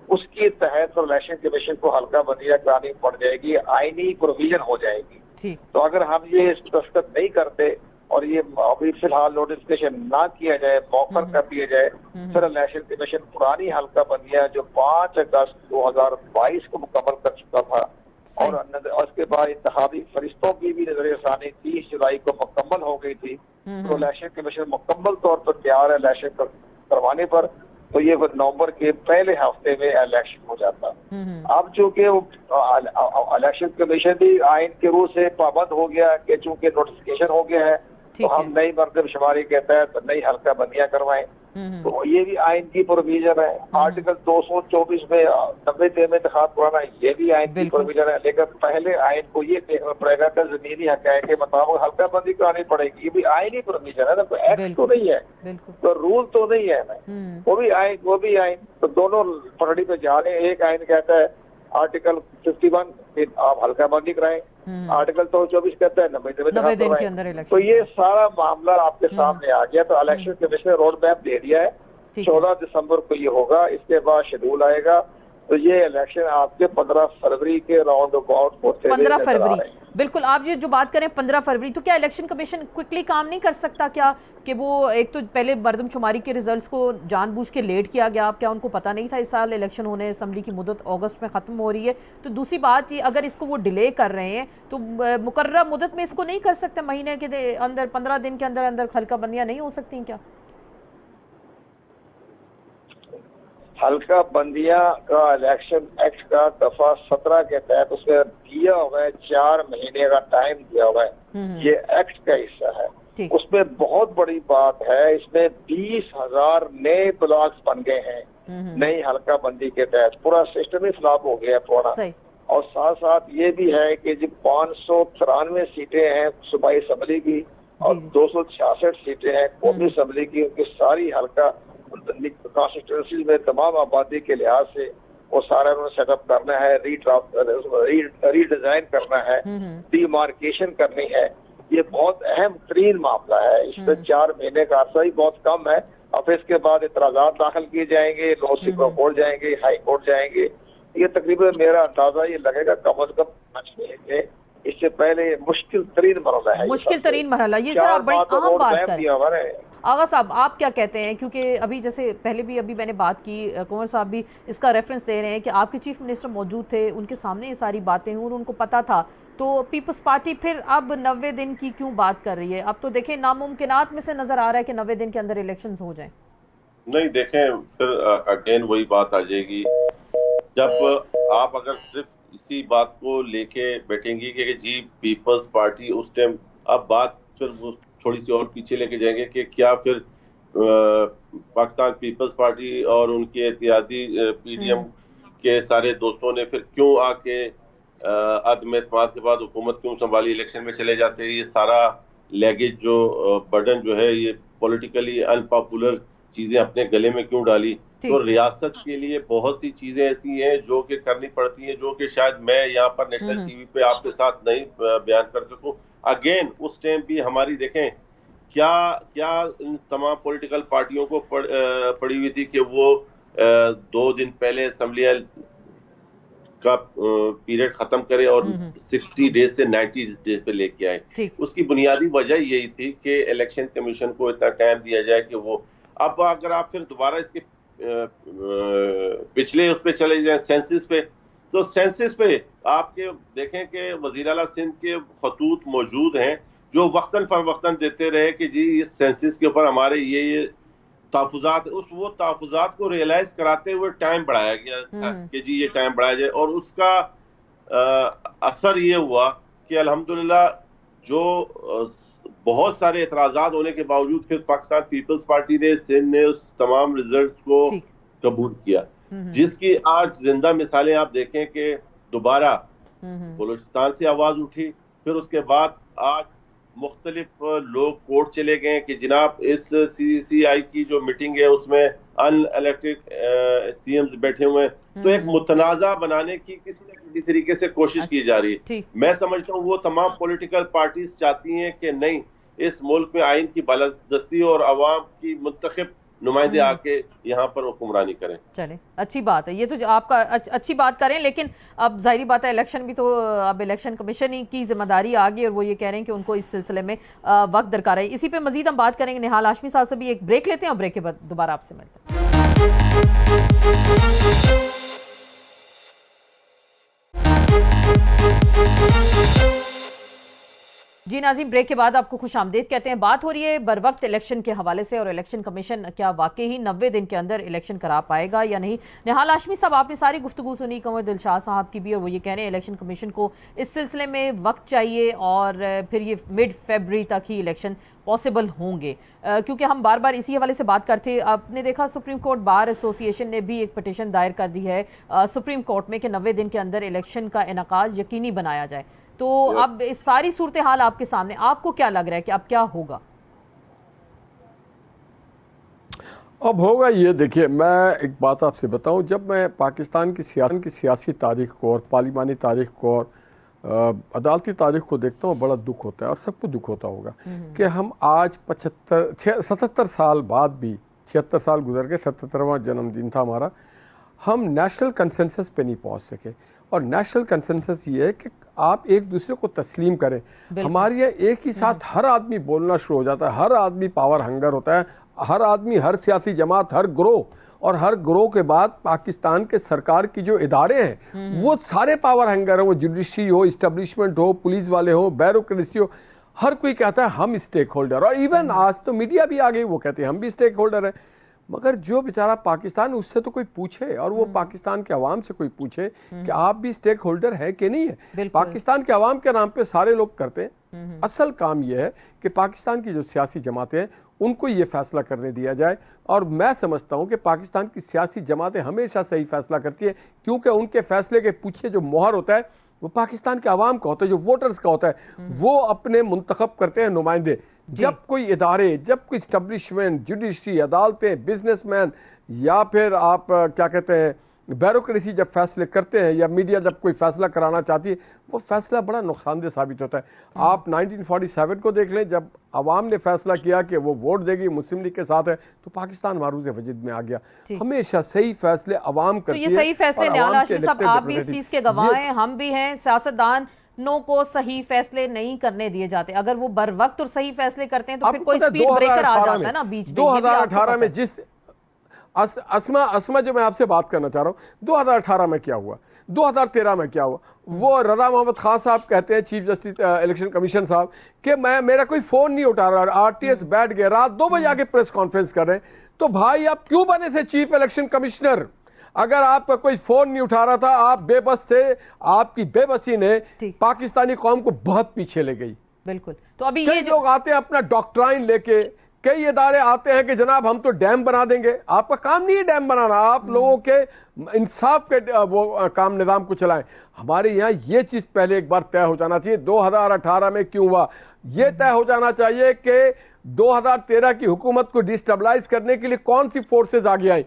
उसके तहत इलेक्शन कमीशन को हल्का बंदियां करानी पड़ जाएगी, आईनी प्रोविजन हो जाएगी। तो अगर हम ये दस्तखत नहीं करते और ये अभी फिलहाल नोटिफिकेशन ना किया जाए, मौखर कर दिया जाए, फिर इलेक्शन कमीशन पुरानी हल्का बंदियां जो 5 अगस्त 2022 को मुकम्मल कर चुका था और उसके बाद इंतखाबी फरिश्तों की भी नजरसानी 30 जुलाई को मुकम्मल हो गई थी, तो इलेक्शन कमीशन मुकम्मल तौर पर तैयार है इलेक्शन करवाने पर, तो ये नवंबर के पहले हफ्ते में इलेक्शन हो जाता। अब चूंकि इलेक्शन कमीशन भी आइन के रूल से पाबंद हो गया कि चूंकि नोटिफिकेशन हो गया है तो हम नई मर्दमशुमारी के तहत नई हल्का बंदियां करवाएं, तो ये भी आइन की प्रोविजन है। आर्टिकल 224 में 90 दिन में इंतखाब कराना, ये भी आइन की प्रोविजन है। लेकिन पहले आइन को ये देखना पड़ेगा कि जमीनी हक़ के मुताबिक हल्का बंदी करानी पड़ेगी, ये भी आइन ही प्रोविजन है ना, तो एक्ट तो नहीं है, तो रूल तो नहीं है ना, वो भी आइन तो दोनों पटड़ी पे जा रहे हैं। एक आइन कहता है आर्टिकल 51 आप हल्का बंदी कराएं, आर्टिकल 224 कहता है 90 दिन के अंदर इलेक्शन। तो ये सारा मामला आपके सामने आ गया, तो इलेक्शन कमीशन ने रोड मैप दे दिया है, 14 दिसंबर को ये होगा, इसके बाद शेड्यूल आएगा, तो ये इलेक्शन आपके 15 फरवरी के राउंड अबाउट 15 फरवरी। बिल्कुल, आप ये जो बात करें 15 फरवरी, तो क्या इलेक्शन कमीशन क्विकली काम नहीं कर सकता क्या कि वो एक तो पहले मर्दमशुमारी के रिजल्ट्स को जानबूझ के लेट किया गया, क्या उनको पता नहीं था इस साल इलेक्शन होने, असम्बली की मुद्दत अगस्त में ख़त्म हो रही है, तो दूसरी बात ये अगर इसको वो डिले कर रहे हैं तो मुकर्रर मुद्दत में इसको नहीं कर सकते, महीने के अंदर 15 दिन के अंदर अंदर हल्का बंदियां नहीं हो सकती क्या? हल्का बंदियां का इलेक्शन एक्ट का दफा 17 के तहत उसमें दिया हुआ है 4 महीने का टाइम दिया हुआ है, ये एक्ट का हिस्सा है। उसमें बहुत बड़ी बात है, इसमें 20,000 नए ब्लॉक्स बन गए हैं नई हल्का बंदी के तहत, पूरा सिस्टम ही फ्लॉप हो गया पूरा। और साथ साथ ये भी है कि जो 593 सीटें हैं सूबाई असम्बली की और 266 सीटें हैं कौमी असम्बली की, उनकी सारी हल्का कॉन्स्टिट्यूंसी में तमाम आबादी के लिहाज से वो सारा उन्होंने सेटअप करना है, रीडिजाइन करना है, डिमार्केशन करनी है। ये बहुत अहम तरीन मामला है। इसमें 4 महीने का अर्सा ही बहुत कम है। अब इसके बाद इतराजात दाखिल किए जाएंगे, लो सुप्रीम कोर्ट जाएंगे, हाई कोर्ट जाएंगे। ये तकरीबन मेरा अंदाजा ये लगेगा कम से कम 5 महीने। इससे पहले मुश्किल तरीन मरहला है, मुश्किल तरीन मरहला। ये सर आप बड़ी अहम बात करें आगा साहब, आप क्या कहते हैं? क्योंकि अभी जैसे पहले भी अभी मैंने बात की, कुंवर साहब भी इसका रेफरेंस दे रहे हैं कि आपके चीफ मिनिस्टर मौजूद थे, उनके सामने ये सारी बातें हुई और उनको पता था। तो पीपल्स पार्टी फिर अब 90 दिन की क्यों बात कर रही है? अब तो देखें नामुमकिनात में से नजर आ रहा है कि 90 दिन के अंदर इलेक्शंस हो जाएं। नहीं, देखें फिर अगेन वही बात आ जाएगी। जब आप अगर सिर्फ इसी बात को लेके बैठेंगी कि जी पीपल्स पार्टी उस टाइम, अब बात फिर वो थोड़ी सी और पीछे लेके जाएंगे कि क्या फिर पाकिस्तान पीपल्स पार्टी और उनके एहतियाती पीडीएम के सारे दोस्तों ने फिर क्यों आके अदम एतमाद के बाद हुकूमत क्यों संभाली, इलेक्शन में चले जाते हैं। ये सारा लैगेज जो बर्डन जो है, ये पॉलिटिकली अनपॉपुलर चीजें अपने गले में क्यों डाली। तो रियासत के लिए बहुत सी चीजें ऐसी हैं जो कि करनी पड़ती हैं, जो कि शायद मैं यहाँ पर नेशनल टीवी पे आपके साथ नहीं बयान कर सकूं। अगेन उस टाइम भी हमारी देखें क्या इन तमाम पॉलिटिकल पार्टियों को पड़ी हुई थी कि वो 2 दिन पहले असम्बली का पीरियड खत्म करे और 60 डेज से 90 डेज पे लेके आए। उसकी बुनियादी वजह यही थी कि इलेक्शन कमीशन को इतना टाइम दिया जाए कि वो, अब अगर आप फिर दोबारा इसके पिछले उस पे चले जाए सेंसस पे, तो सेंसस पे आपके देखें कि वज़ीर आला सिंध के खतूत मौजूद हैं जो वक्तन फरवक्तन देते रहे कि जी इस सेंसस के ऊपर हमारे ये तहफ़्फ़ुज़ात, वो तहफ़्फ़ुज़ात को रियलाइज कराते हुए टाइम बढ़ाया गया था कि जी ये टाइम बढ़ाया जाए। और उसका असर ये हुआ कि अल्हम्दुलिल्लाह जो बहुत सारे एतराज़ात होने के बावजूद फिर पाकिस्तान पीपल्स पार्टी ने, सिंध ने उस तमाम रिजल्ट को कबूल किया, जिसकी आज जिंदा मिसालें आप देखें कि दोबारा बलूचिस्तान से आवाज उठी, फिर उसके बाद आज मुख्तलिफ लोग कोर्ट चले गए कि जनाब इस CCI की जो मीटिंग है उसमें अनइलेक्टेड CMs बैठे हुए हैं। तो एक मुतनाज़ा बनाने की किसी न किसी तरीके से कोशिश की जा रही है। मैं समझता हूँ वो तमाम पॉलिटिकल पार्टीज चाहती हैं कि नहीं, इस मुल्क में आइन की बालादस्ती और अवाम की मुंतखब नुमाइंदे आके यहाँ पर हुक्मरानी करें। चले, अच्छी बात है, ये तो आपका अच्छी बात करें। लेकिन अब जाहिर बात है इलेक्शन भी तो अब इलेक्शन कमीशन ही की जिम्मेदारी आ गई और वो ये कह रहे हैं कि उनको इस सिलसिले में वक्त दरकार है। इसी पे मजीद हम बात करेंगे। निहाल हाशमी साहब से भी एक ब्रेक लेते हैं और ब्रेक के बाद दोबारा आपसे मिलते हैं। जी नाज़रीन, ब्रेक के बाद आपको खुश आमदीद कहते हैं। बात हो रही है बर वक्त इलेक्शन के हवाले से और इलेक्शन कमीशन क्या वाकई ही 90 दिन के अंदर इलेक्शन करा पाएगा या नहीं। निहाल हाशमी साहब, आपने सारी गुफ्तगू सुनी कंवर दिलशाद साहब की भी, और वो ये कह रहे हैं इलेक्शन कमीशन को इस सिलसिले में वक्त चाहिए और फिर ये मिड फरवरी तक ही इलेक्शन पॉसिबल होंगे। क्योंकि हम बार बार इसी हवाले से बात करते, आपने देखा सुप्रीम कोर्ट बार एसोसिएशन ने भी एक पटिशन दायर कर दी है सुप्रीम कोर्ट में कि 90 दिन के अंदर इलेक्शन का इनेकाद यकीनी बनाया जाए। तो अब इस सारी सूरत हाल आपके सामने, आपको क्या लग रहा है कि अब क्या होगा? अब होगा ये, देखिए मैं एक बात आपसे बताऊं, जब मैं पाकिस्तान की सियासी तारीख को और पार्लिमानी तारीख को और अदालती तारीख को देखता हूँ, बड़ा दुख होता है और सबको दुख होता होगा कि हम आज 77 साल बाद भी, 76 साल गुजर गए, 77वां जन्मदिन था हमारा, हम नेशनल कंसेंसस पे नहीं पहुँच सके। और नेशनल कंसेंसस ये है कि आप एक दूसरे को तस्लीम करें। हमारे यहाँ एक ही साथ हर आदमी बोलना शुरू हो जाता है, हर आदमी पावर हंगर होता है, हर आदमी, हर सियासी जमात, हर ग्रोह, और हर ग्रोह के बाद पाकिस्तान के सरकार की जो इदारे हैं वो सारे पावर हंगर हैं, वो जुडिशरी हो, इस्टेब्लिशमेंट हो, पुलिस वाले हो, ब्यूरोक्रेसी हो, हर कोई कहता है हम स्टेक होल्डर। और इवन आज तो मीडिया भी आ गई, वो कहते हैं हम भी स्टेक होल्डर है। मगर जो बेचारा पाकिस्तान, उससे तो कोई पूछे, और वो पाकिस्तान के अवाम से कोई पूछे कि आप भी स्टेक होल्डर है कि नहीं है। पाकिस्तान के अवाम के नाम पे सारे लोग करते हैं। असल काम यह है कि पाकिस्तान की जो सियासी जमातें हैं उनको ये फैसला करने दिया जाए। और मैं समझता हूँ कि पाकिस्तान की सियासी जमातें हमेशा सही फैसला करती है, क्योंकि उनके फैसले के पीछे जो मोहर होता है वो पाकिस्तान के आवाम का होता है, जो वोटर्स का होता है। वो अपने मुंतखब करते हैं नुमाइंदे। जब कोई इदारे, जब कोई इस्टब्लिशमेंट, जुडिशरी, अदालतें, बिजनेसमैन या फिर आप क्या कहते हैं ब्यूरोक्रेसी जब फैसले करते हैं, या मीडिया जब कोई फैसला कराना चाहती है, वो फैसला बड़ा नुकसानदेह साबित होता है। आप 1947 को देख लें, जब आवाम ने फैसला किया कि वो वोट देगी, मुस्लिम लीग के साथ है, तो पाकिस्तान मारूज़ वजीद में आ गया। हमेशा सही फैसले आवाम करती है। तो ये सही फैसले निहाल हाशमी साहब, आप भी इस चीज़ के गवाह हैं, हम भी हैं। सियासतदान नो को सही फैसले नहीं करने दिए जाते। अगर वो बर वक्त और सही फैसले करते हैं तो फिर कोई स्पीड ब्रेकर आ जाता है ना बीच में। 2018 में जिस असमा जो मैं आपसे बात करना चाह रहा हूं, 2018 में क्या हुआ, 2013 में क्या हुआ, वो रजा मोहम्मद खान साहब कहते हैं, चीफ जस्टिस इलेक्शन कमीशन साहब, कि मेरा कोई फोन नहीं उठा रहा, आरटीएस बैठ गए, रात 2 बजे आके प्रेस कॉन्फ्रेंस कर रहे हैं। तो भाई आप क्यों बने थे चीफ इलेक्शन कमिश्नर? अगर आपका कोई फोन नहीं उठा रहा था, आप बेबस थे, आपकी बेबसी ने पाकिस्तानी कौम को बहुत पीछे ले गई। बिल्कुल। तो अभी ये लोग आते हैं अपना डॉक्ट्राइन लेके, कई इदारे आते हैं कि जनाब हम तो डैम बना देंगे। आपका काम नहीं है डैम बनाना, आप लोगों के इंसाफ के वो काम निज़ाम को चलाएं। हमारे यहाँ ये चीज़ पहले एक बार तय हो जाना चाहिए। 2018 में क्यों हुआ, ये तय हो जाना चाहिए कि 2013 की हुकूमत को डिस्टेबलाइज करने के लिए कौन सी फोर्सेज आगे आई।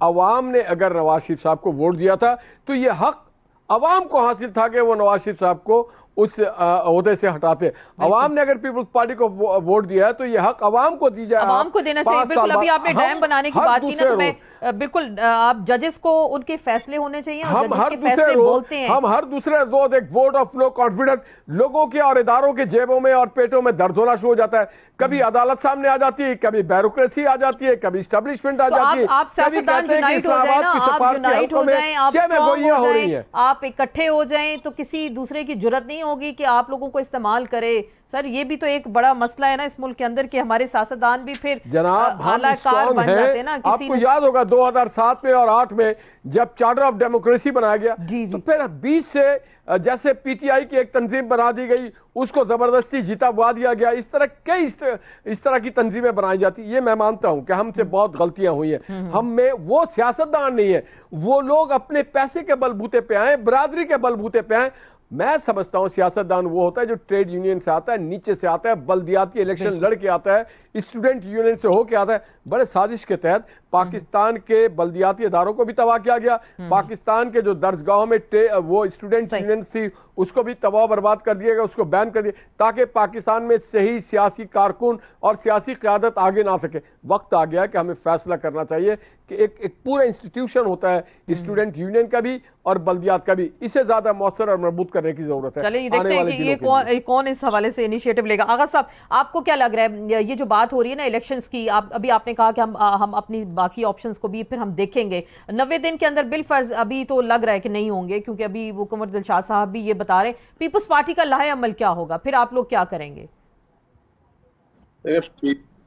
अवाम ने अगर नवाज शरीफ साहब को वोट दिया था तो ये हक अवाम को हासिल था कि वो नवाज शरीफ साहब को उस ओहदे से हटाते। अवाम ने अगर पीपल्स पार्टी को वोट दिया है तो ये हक अवाम को दी जाए, अवाम को देना चाहिए। बिल्कुल। अभी आपने डैम बनाने की बात की ना, तो मैं बिल्कुल आप जजेस को उनके फैसले होने चाहिए, और जजेस के फैसले बोलते हैं। हम हर दूसरे रोज एक वोट ऑफ नो कॉन्फिडेंस, लोगों के और इदारों के जेबों में और पेटों में दर्द होना शुरू हो जाता है। कभी अदालत सामने आ जाती है, कभी ब्यूरोक्रेसी आ जाती है, कभी एस्टेब्लिशमेंट आ जाती है। आप सियासतदान यूनाइट हो जाए ना, आप यूनाइट हो जाएं, आप स्ट्रांग हो जाएं, आप इकट्ठे हो जाएं, तो किसी दूसरे की जरूरत नहीं होगी कि आप लोगों को इस्तेमाल करे। सर ये भी तो एक बड़ा मसला है ना इस मुल्क के अंदर, कि हमारे सियासतदान भी फिर आलाकार बन जाते हैं ना। आपको याद होगा 2007 में और 8 में जब चार्टर ऑफ डेमोक्रेसी बनाया गया, तो फिर 20 से जैसे पीटीआई की एक तंजीम बना दी गई, उसको जबरदस्ती जीता दिया गया। इस तरह कई इस तरह की तंजीमें बनाई जाती। ये मैं मानता हूं कि हमसे बहुत गलतियां हुई हैं। हम में वो सियासतदान नहीं है, वो लोग अपने पैसे के बलबूते पे आए, बरादरी के बलबूते पे आए। मैं समझता हूं सियासतदान वो होता है जो ट्रेड यूनियन से आता है, नीचे से आता है, बल्दियाती इलेक्शन लड़ के आता है, स्टूडेंट यूनियन से होके आता है। बड़े साजिश के तहत पाकिस्तान के बल्दियाती इदारों को भी तबाह किया गया। पाकिस्तान के जो दर्जगाहों में वो स्टूडेंट यूनियन थी उसको भी तबाह बर्बाद कर दिया गया, उसको बैन कर दिया, ताकि पाकिस्तान में सही सियासी कारकुन और सियासी क़यादत आगे ना सके। वक्त आ गया कि हमें फैसला करना चाहिए कि एक पूरा इंस्टीट्यूशन होता है स्टूडेंट यूनियन का भी और बल्दियात का भी, इसे ज्यादा मौसर और मजबूत करने की जरूरत है। चलिए देखते हैं कि ये कौन इस हवाले से इनिशिएटिव लेगा। आगा साहब, आपको क्या लग रहा है, ये जो बात हो रही है ना इलेक्शंस की, अभी आपने कहा कि हम अपनी बाकी ऑप्शंस को भी फिर हम देखेंगे 90 दिन के अंदर बिल फर्ज, अभी तो लग रहा है कि नहीं होंगे, क्योंकि अभी वो कुंवर दिलशाद साहब भी ये बता रहे हैं। पीपल्स पार्टी का लाहे अमल क्या होगा, फिर आप लोग क्या करेंगे?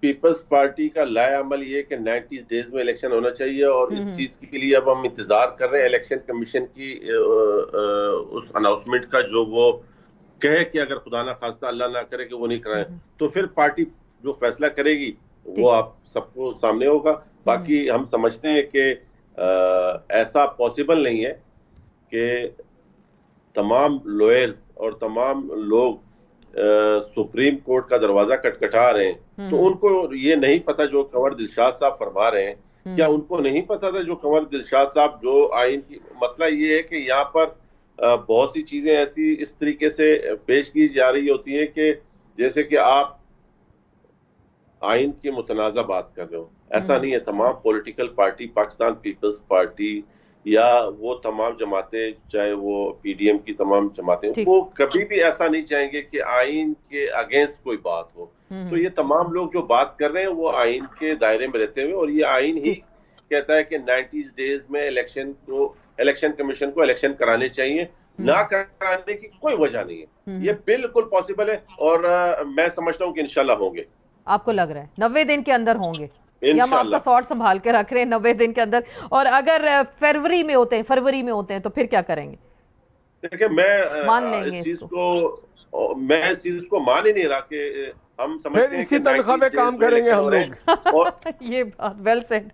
पीपल्स पार्टी का लाया अमल ये कि 90 डेज में इलेक्शन होना चाहिए, और इस चीज के लिए अब हम इंतजार कर रहे हैं इलेक्शन कमीशन की उस अनाउंसमेंट का, जो वो कहे कि अगर खुदा ना खास्ता अल्लाह ना करे कि वो नहीं कराएं, तो फिर पार्टी जो फैसला करेगी वो आप सबको सामने होगा। बाकी हम समझते हैं कि ऐसा पॉसिबल नहीं है कि तमाम लॉयर्स और तमाम लोग सुप्रीम कोर्ट का दरवाजा खटखटा रहे हैं तो उनको ये नहीं पता जो कंवर दिलशाद साहब फरमा रहे हैं, क्या उनको नहीं पता था जो कंवर दिलशाद साहब जो आइन की, मसला ये है कि यहाँ पर बहुत सी चीजें ऐसी इस तरीके से पेश की जा रही होती है कि जैसे कि आप आइन की मुतनाज़ा बात कर रहे हो, ऐसा नहीं है। तमाम पॉलिटिकल पार्टी, पाकिस्तान पीपल्स पार्टी या वो तमाम जमातें, चाहे वो पीडीएम की तमाम जमातें, वो कभी भी ऐसा नहीं चाहेंगे कि आइन के अगेंस्ट कोई बात हो। तो ये तमाम लोग जो बात कर रहे हैं वो आइन के दायरे में रहते हुए, और ये आइन ही कहता है कि 90 डेज में इलेक्शन कमीशन को इलेक्शन कराने चाहिए, ना कराने की कोई वजह नहीं है। ये बिल्कुल पॉसिबल है, और मैं समझता हूँ कि इंशाल्लाह होंगे। आपको लग रहा है 90 दिन के अंदर होंगे? हम आपका शॉट संभाल के रख रहे हैं 90 दिन के अंदर, और अगर फरवरी में होते हैं तो फिर क्या करेंगे? देखिए, मैं इस चीज को मान ही नहीं रहा कि हम समझते फिर इसी तनख्वाह पे काम करेंगे हम लोग। और ये बात वेल सेड।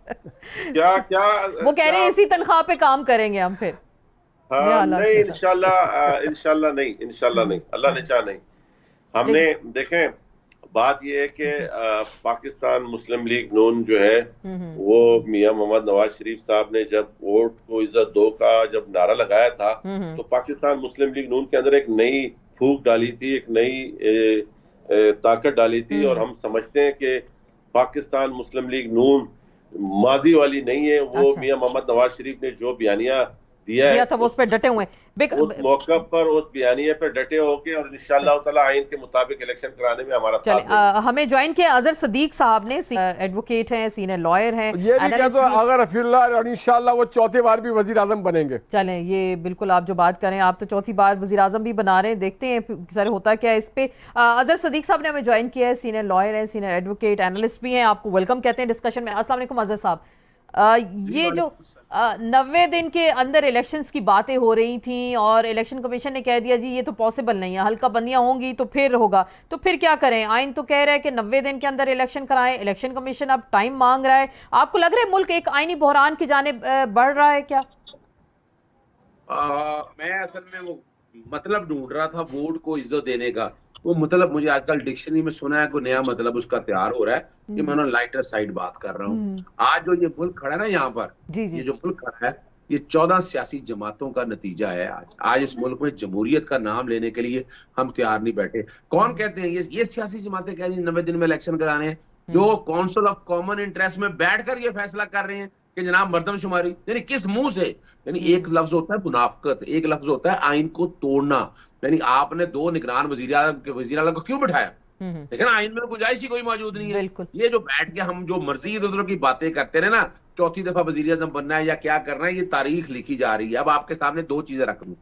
क्या क्या वो कह रहे हैं इसी तनख्वाह पे काम करेंगे हम फिर। हाँ नहीं, इंशाल्लाह नहीं, अल्लाह ने चाहा नहीं। हमने देखें, बात ये है कि पाकिस्तान मुस्लिम लीग नून जो है वो मियां मोहम्मद नवाज शरीफ साहब ने जब वोट को इज्जत दो का जब नारा लगाया था तो पाकिस्तान मुस्लिम लीग नून के अंदर एक नई फूंक डाली थी, एक नई ताकत डाली थी। और हम समझते हैं कि पाकिस्तान मुस्लिम लीग नून माजी वाली नहीं है। वो मियां मोहम्मद नवाज शरीफ ने जो बयानिया दिया था वो उस पर डटे हुए, उस मौके पर उस बयानिए पर डटे होके और इंशाअल्लाह ताला आइन के मुताबिक इलेक्शन कराने में हमारा साथ देंगे। हमें ज्वाइन किया अजहर सदीक साहब ने, एडवोकेट हैं, सीनियर लॉयर हैं। ये भी कहते हैं अगर अफिल्लाह और इंशाअल्लाह वो चौथी बार भी वजीर आजम बनेंगे। चलें, ये बिल्कुल आप जो बात करें, आप तो चौथी बार वजीर आजम भी बना रहे हैं, देखते हैं सर होता क्या है इस पे। अजहर सदीक साहब ने हमें ज्वाइन किया है, सीनियर लॉयर है, सीनियर एडवोकेट, एनालिस्ट भी हैं। आपको वेलकम कहते हैं डिस्कशन में। अस्सलाम वालेकुम अजहर साहब, ये जो 90 दिन के अंदर इलेक्शंस की बातें हो रही थी और इलेक्शन कमीशन ने कह दिया जी ये तो पॉसिबल नहीं है, हल्का बंदियां होंगी तो फिर होगा, तो फिर क्या करें? आइन तो कह रहा है कि 90 दिन के अंदर इलेक्शन कराएं, इलेक्शन कमीशन अब टाइम मांग रहा है। आपको लग रहा है मुल्क एक आइनी बहरान की जानिब बढ़ रहा है क्या? मैं असल में वो मतलब ढूंढ रहा था वोट को इज्जत देने का। वो मतलब मुझे आजकल डिक्शनरी में सुना है कोई नया मतलब उसका तैयार हो रहा है कि मैं लाइटर साइड बात कर रहा हूँ। आज जो ये मुल्क खड़ा है ना यहाँ पर, ये जो मुल्क खड़ा है ये 14 सियासी जमातों का नतीजा है। आज इस मुल्क में जमहूरियत का नाम लेने के लिए हम तैयार नहीं बैठे। कौन कहते हैं ये सियासी जमातें कह रही हैं 90 दिन में इलेक्शन कराने हैं, जो काउंसिल ऑफ कॉमन इंटरेस्ट में बैठकर ये फैसला कर रहे हैं कि जनाब मर्दमशुमारी, यानी किस मुंह से? यानी एक लफ्ज होता है मुनाफकत, एक लफ्ज होता है आइन को तोड़ना। यानी आपने दो निगरान वजीर आला को क्यों बिठाया? लेकिन आइन में गुंजाइश ही कोई मौजूद नहीं है। ये जो बैठ के हम जो मर्जी इधर की बातें करते रहे ना, चौथी दफा वजीर आजम बनना है या क्या करना है, ये तारीख लिखी जा रही है। अब आपके सामने दो चीजें रख दूं।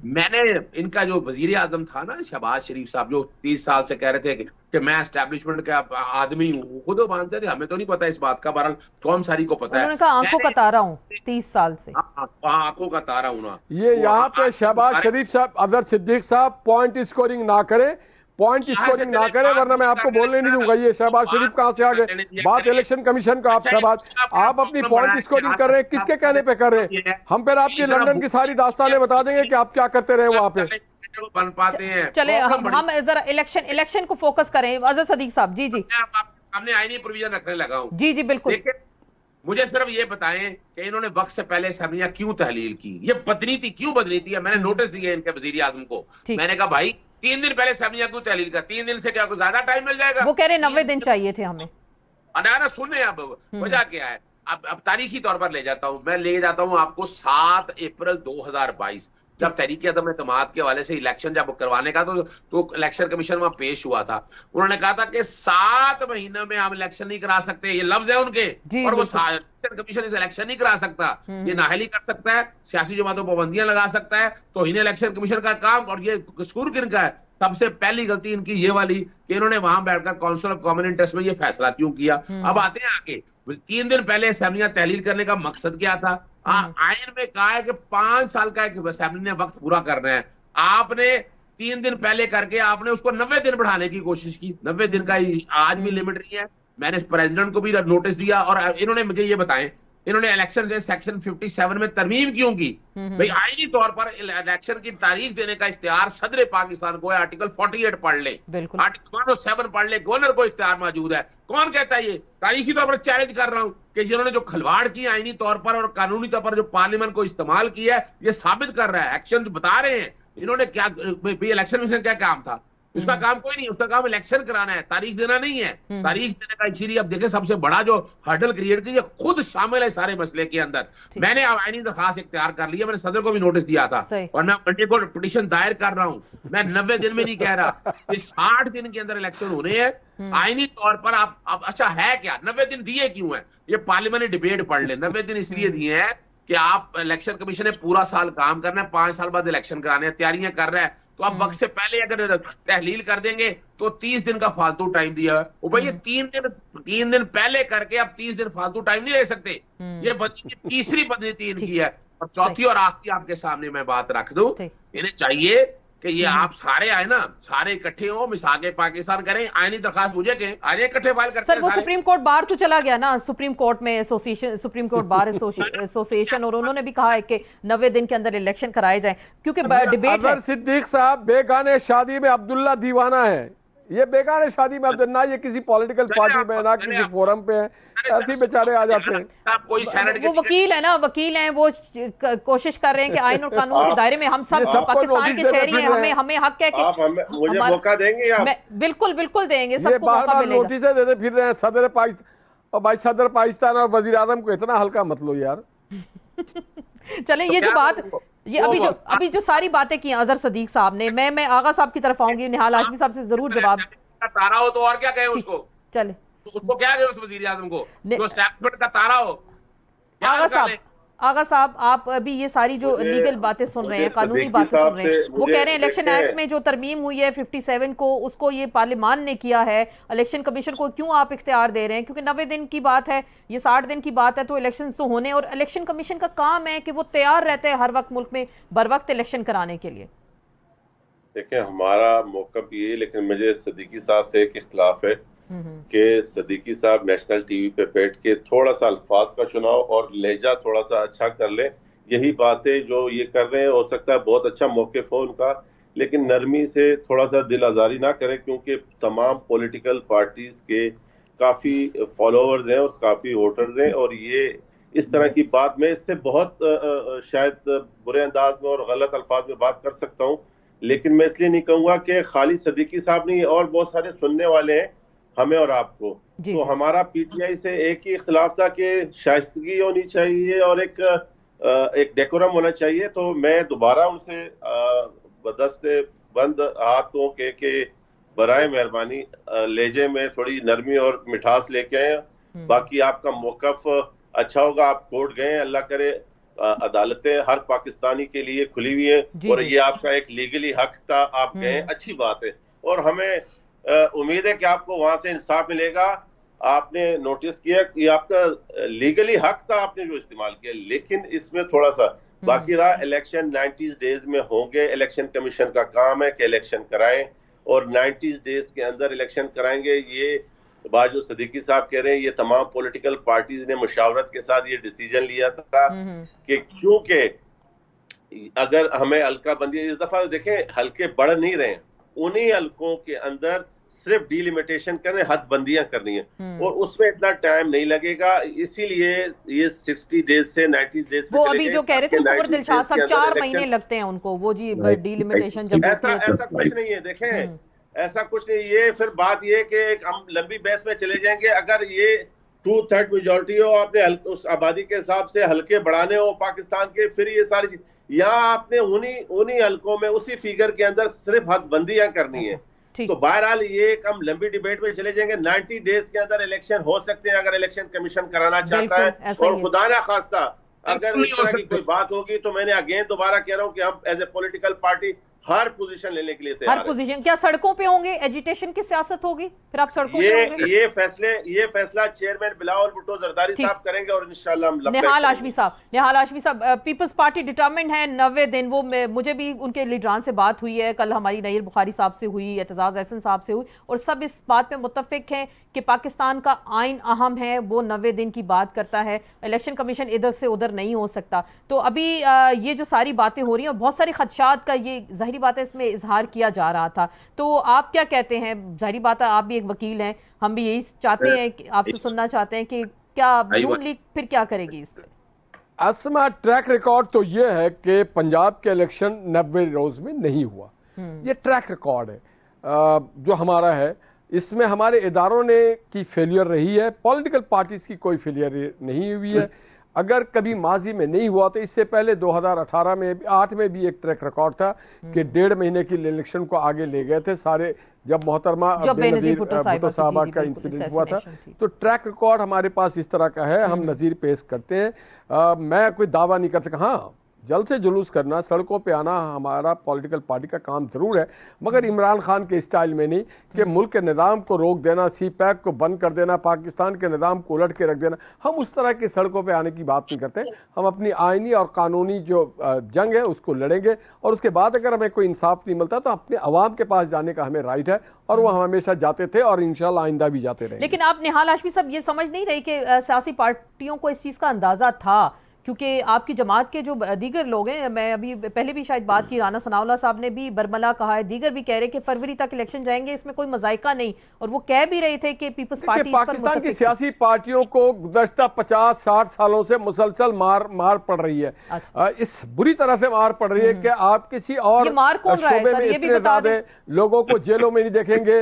मैंने इनका जो वजीर आजम था ना शहबाज शरीफ साहब, जो 30 साल से कह रहे थे कि मैं एस्टैब्लिशमेंट का आदमी हूँ, खुद वो मानते थे, हमें तो नहीं पता इस बात का, बहरहाल कौम सारी को पता है। आंखों का तारा हूँ 30 साल से, आंखों का तारा हूँ ना। ये यहाँ पे शहबाज शरीफ साहब, अजहर सिद्दीक साहब पॉइंट स्कोरिंग ना करे, वरना मैं आपको बोलने नहीं दूंगा। ये शहबाज शरीफ कहाँ से आ गए? बात इलेक्शन कमीशन का। आप शहबाज, आप अपनी पॉइंट स्कोरिंग कर रहे हैं, किसके कहने पे कर रहे हैं? हम फिर आपकी लंदन की सारी दास्तानें बता देंगे कि आप क्या करते रहे वहाँ पे। बन पाते हैं। चले हम जरा इलेक्शन को फोकस करें। अजहर सदीक साहब, जी हमने आईनी प्रोविजन रखने लगा हूँ। जी बिल्कुल। मुझे सिर्फ ये बताएं कि इन्होंने वक्त से पहले असेंबलियां क्यों तहलील की? ये बदनीति क्यों बदनीति है? मैंने नोटिस दिया इनके वजीर आजम को, मैंने कहा भाई 3 दिन पहले असेंबलियां क्यों तहलील कर? 3 दिन से क्या कुछ ज्यादा टाइम मिल जाएगा? वो कह रहे 90 दिन चाहिए थे हमें। अनारा सुनने अब वजह क्या है। अब तारीखी तौर पर ले जाता हूं, मैं ले जाता हूं आपको 7 अप्रैल 2022, जब तहरीक अदम एतमाद के हवाले से इलेक्शन जब करवाने का तो इलेक्शन कमीशन वहां पेश हुआ था। उन्होंने कहा था कि 7 महीने में हम इलेक्शन नहीं करा सकते, ये लफ्ज है उनके, और वो इलेक्शन कमीशन इस इलेक्शन नहीं करा सकता। ये नाहली कर सकता है, सियासी जमातों पर पाबंदियां लगा सकता है, तो इन्हें इलेक्शन कमीशन का काम। और ये कसूर किनका है? सबसे पहली गलती इनकी ये वाली कि इन्होंने वहां बैठकर काउंसिल ऑफ कॉमन इंटरेस्ट में ये फैसला क्यों किया। अब आते हैं आगे। 3 दिन पहले असेंबलियां तहलील करने का मकसद क्या था? आइन में कहा है कि 5 साल का एक असेंबली ने वक्त पूरा करना है। आपने 3 दिन पहले करके आपने उसको 90 दिन बढ़ाने की कोशिश की। 90 दिन का आज भी लिमिट नहीं है। मैंने प्रेसिडेंट को भी नोटिस दिया और इन्होंने मुझे ये बताएं, इन्होंने इलेक्शन से सेक्शन 57 में तरमीम क्यों की? भाई आईनी तौर पर इलेक्शन की तारीख देने का इख्तियार सदर पाकिस्तान को है। आर्टिकल 48 पढ़ ले, आर्टिकल 107 पढ़ ले, गवर्नर को इख्तियार मौजूद है। कौन कहता है? ये तारीखी तौर पर चैलेंज कर रहा हूं कि जिन्होंने जो खिलवाड़ की आईनी तौर पर और कानूनी तौर पर जो पार्लियामेंट को इस्तेमाल किया है, ये साबित कर रहा है। एक्शन बता रहे हैं इन्होंने क्या। इलेक्शन कमीशन क्या काम था? उसका काम कोई नहीं, उसका काम इलेक्शन कराना है, तारीख देना नहीं है। तारीख देने का इसीलिए अब देखें सबसे बड़ा जो हर्डल क्रिएट की, खुद शामिल है सारे मसले के अंदर। मैंने आईनी दरखास्त इख्तियार कर लिया, मैंने सदर को भी नोटिस दिया था और मैं मंडे को पिटीशन दायर कर रहा हूं। मैं 90 दिन में नहीं कह रहा, 60 दिन के अंदर इलेक्शन होने हैं। आईनी तौर पर आप अच्छा है क्या? 90 दिन दिए क्यों है? ये पार्लियामेंट डिबेट पढ़ ले। 90 दिन इसलिए दिए हैं कि आप इलेक्शन कमीशन ने पूरा साल काम करना है, 5 साल बाद इलेक्शन कराने हैं, तैयारियां कर रहा है, तो आप वक्त से पहले अगर तहलील कर देंगे तो 30 दिन का फालतू टाइम दिया है। वो भाई 3 दिन पहले करके आप 30 दिन फालतू टाइम नहीं ले सकते। ये तीसरी पद्धति इनकी है। और चौथी और आखिरी आपके सामने मैं बात रख दूं, इन्हें चाहिए कि ये आप सारे आए ना, सारे इकट्ठे हो, मिसाके पाकिस्तान करें, आईनी दरखास्त मुझे कहें, आए इकट्ठे फाइल करते सर हैं वो सारे। सुप्रीम कोर्ट बार तो चला गया ना, सुप्रीम कोर्ट में association, supreme court bar association, और उन्होंने भी कहा है कि 90 दिन के अंदर इलेक्शन कराए जाए, क्योंकि डिबेट है। अगर सिद्दीक साहब बेगाने शादी में अब्दुल्ला दीवाना है, ये बेगाने शादी में ना ये किसी पॉलिटिकल पार्टी में ना किसी फोरम पे है, ऐसे ही बेचारे आ जाते हैं। कोई सेनेट वो वकील है ना, वकील हैं, वो कोशिश कर रहे हैं कि आइन और कानून के दायरे में हम सब पाकिस्तान के शहरी हैं, हमें हमें हक है कि मुझे मौका देंगे आप? बिल्कुल बिल्कुल देंगे, सबको बार मौका बार मिलेगा। नोटिस देते फिर रहे हैं सदर पाकिस्तान, और भाई सदर पाकिस्तान और वजीर आजम को इतना हल्का मत लो यार। चले ये जो बात, ये अभी जो सारी बातें की अजहर सदीक साहब ने, मैं आगा साहब की तरफ आऊंगी, निहाल हाशमी साहब से जरूर जवाब। तारा हो तो और क्या कहे उसको, चले उसको क्या कहे उस वजीर आजम को जो एस्टैब्लिशमेंट का तारा हो। आगा साहब आप अभी ये सारी जो लीगल बातें सुन रहे हैं, कानूनी बातें सुन रहे हैं, वो कह रहे हैं इलेक्शन एक्ट में जो तरमीम हुई है 57 को, उसको ये पार्लियामान ने किया है, इलेक्शन कमीशन को क्यों आप इख्तियार दे रहे हैं? क्योंकि 90 दिन की बात है, ये 60 दिन की बात है, तो इलेक्शन तो होने, और इलेक्शन कमीशन का काम है कि वो तैयार रहते हैं हर वक्त मुल्क में बर वक्त इलेक्शन कराने के लिए। देखिए हमारा मौक़िफ़ ये, लेकिन मुझे सदीकी साहब से एक इख्तिलाफ है कि सदीकी साहब नेशनल टीवी पे बैठ के थोड़ा सा अल्फाज का चुनाव और लहजा थोड़ा सा अच्छा कर ले, यही बातें जो ये कर रहे हैं, हो सकता है बहुत अच्छा मौक़िफ़ हो उनका, लेकिन नरमी से थोड़ा सा दिल आज़ारी ना करें, क्योंकि तमाम पॉलिटिकल पार्टीज के काफ़ी फॉलोअर्स हैं और काफ़ी वोटर्स हैं, और ये इस तरह की बात में इससे बहुत शायद बुरे अंदाज में और गलत अल्फाज में बात कर सकता हूँ, लेकिन मैं इसलिए नहीं कहूँगा कि खाली सदीकी साहब नहीं, और बहुत सारे सुनने वाले हैं हमें और आपको। तो हमारा पीटीआई से एक ही इख्तिलाफ था कि शाइस्तगी होनी चाहिए और एक डेकोरम होना चाहिए। तो मैं दोबारा उनसे बदस्ते बंद हाथों के बराए मेहरबानी लहजे में थोड़ी नरमी और मिठास लेके आए। बाकी आपका मौक़िफ़ अच्छा होगा, आप कोर्ट गए, अल्लाह करे अदालतें हर पाकिस्तानी के लिए खुली हुई है और ये आपका एक लीगली हक था, आप गए, अच्छी बात है, और हमें उम्मीद है कि आपको वहां से इंसाफ मिलेगा। आपने नोटिस किया कि आपका लीगली हक था, आपने जो इस्तेमाल किया, लेकिन इसमें थोड़ा सा बाकी रहा। इलेक्शन 90 डेज में होंगे, इलेक्शन कमीशन का काम है कि इलेक्शन कराएं, और 90 डेज के अंदर इलेक्शन कराएंगे। ये बात जो सदीकी साहब कह रहे हैं, ये तमाम पॉलिटिकल पार्टीज ने मुशावरत के साथ ये डिसीजन लिया था कि क्योंकि अगर हमें हल्का बंदी, इस दफा देखें हल्के बढ़ नहीं रहे हैं, उन्हीं हल्कों के अंदर सिर्फ डिलिमिटेशन करने, हद बंदियां करनी है, और उसमें इतना टाइम नहीं लगेगा, इसीलिए ये 60 डेज से 90 डेज वो अभी जो कह रहे थे कुंवर दिलशाद साहब 4 महीने लगते हैं उनको, वो जी डिलिमिटेशन जब ऐसा कुछ नहीं है। देखें ऐसा कुछ नहीं, ये फिर बात ये कि हम लंबी बहस में चले जाएंगे। अगर ये 2/3 मेजोरिटी हो, आपने उस आबादी के हिसाब से हल्के बढ़ाने हो पाकिस्तान के, फिर ये सारी चीज यहाँ आपने उन्हीं हल्कों में उसी फिगर के अंदर सिर्फ हदबंदियां करनी है। तो बहरहाल ये एक हम लंबी डिबेट में चले जाएंगे। 90 डेज के अंदर इलेक्शन हो सकते हैं अगर इलेक्शन कमीशन कराना चाहता है, और खुदा ना खास्ता अगर इस तरह की कोई बात होगी तो मैंने अगेन दोबारा कह रहा हूँ कि हम एज ए पॉलिटिकल पार्टी हर पोजीशन लेने के लिए तैयार हैं। हर पोजीशन क्या सड़कों पे होंगे, एजिटेशन की सियासत होगी, फिर आप सड़कों पे होंगे? ये फैसला चेयरमैन बिलावल भुट्टो जरदारी साहब करेंगे, और इंशाल्लाह हम निहाल हाशमी साहब पीपल्स पार्टी डिटरमिन्ड है 90 दिन। वो मुझे भी उनके लीडरान से बात हुई है, कल हमारी नईर बुखारी साहब से हुई, एतजाज एहसन साहब से हुई, और सब इस बात पे मुत्तफिक हैं कि पाकिस्तान का आइन अहम है, वो 90 दिन की बात करता है, इलेक्शन कमीशन इधर से उधर नहीं हो सकता। तो अभी ये जो सारी बातें हो रही हैं, बहुत सारे खदशात का ये जाहिर बात है इसमें इजहार किया जा रहा था, तो आप क्या कहते हैं? जाहिर बात है आप भी एक वकील हैं, हम भी यही चाहते हैं, आपसे सुनना चाहते हैं कि क्या नून लीग फिर क्या करेगी इस पर? असमा ट्रैक रिकॉर्ड तो ये है कि पंजाब के इलेक्शन 90 रोज में नहीं हुआ, ये ट्रैक रिकॉर्ड है जो हमारा है। इसमें हमारे इदारों ने की फेलियर रही है, पॉलिटिकल पार्टीज की कोई फेलियर नहीं हुई है। अगर कभी माजी में नहीं हुआ तो इससे पहले 2018 में 8 में भी एक ट्रैक रिकॉर्ड था कि 1.5 महीने की इलेक्शन को आगे ले गए थे सारे, जब मोहतरमा बेनज़ीर भुट्टो साहबा का इंसिडेंट हुआ था। तो ट्रैक रिकॉर्ड हमारे पास इस तरह का है, हम नज़ीर पेश करते हैं। मैं कोई दावा नहीं कर सकता। हाँ, जल्द से जुलूस करना, सड़कों पे आना हमारा पॉलिटिकल पार्टी का काम जरूर है, मगर इमरान खान के स्टाइल में नहीं कि मुल्क के निज़ाम को रोक देना, सी पैक को बंद कर देना, पाकिस्तान के निज़ाम को उलट के रख देना। हम उस तरह की सड़कों पे आने की बात नहीं करते। हम अपनी आइनी और कानूनी जो जंग है उसको लड़ेंगे, और उसके बाद अगर हमें कोई इंसाफ नहीं मिलता तो अपने अवाम के पास जाने का हमें राइट है, और वो हम हमेशा जाते थे और इंशाल्लाह आइंदा भी जाते रहेंगे। लेकिन आप निहाल हाशमी साहब ये समझ नहीं रहे कि सियासी पार्टियों को इस चीज़ का अंदाज़ा था, क्योंकि आपकी जमात के जो दीगर लोग हैं, मैं अभी पहले भी शायद बात की, राना सनाउल्लाह साहब ने भी बरमला कहा है, दीगर भी कह रहे कि फरवरी तक इलेक्शन जाएंगे, इसमें कोई मजाइका नहीं, और वो कह भी रहे थे कि पीपल्स पार्टी पाकिस्तान की सियासी पार्टियों को गुज़श्ता 50-60 सालों से मुसलसल मार पड़ रही है। अच्छा। इस बुरी तरह से मार पड़ रही है कि आप किसी और शोबे में इतने ज्यादा लोगों को जेलों में नहीं देखेंगे,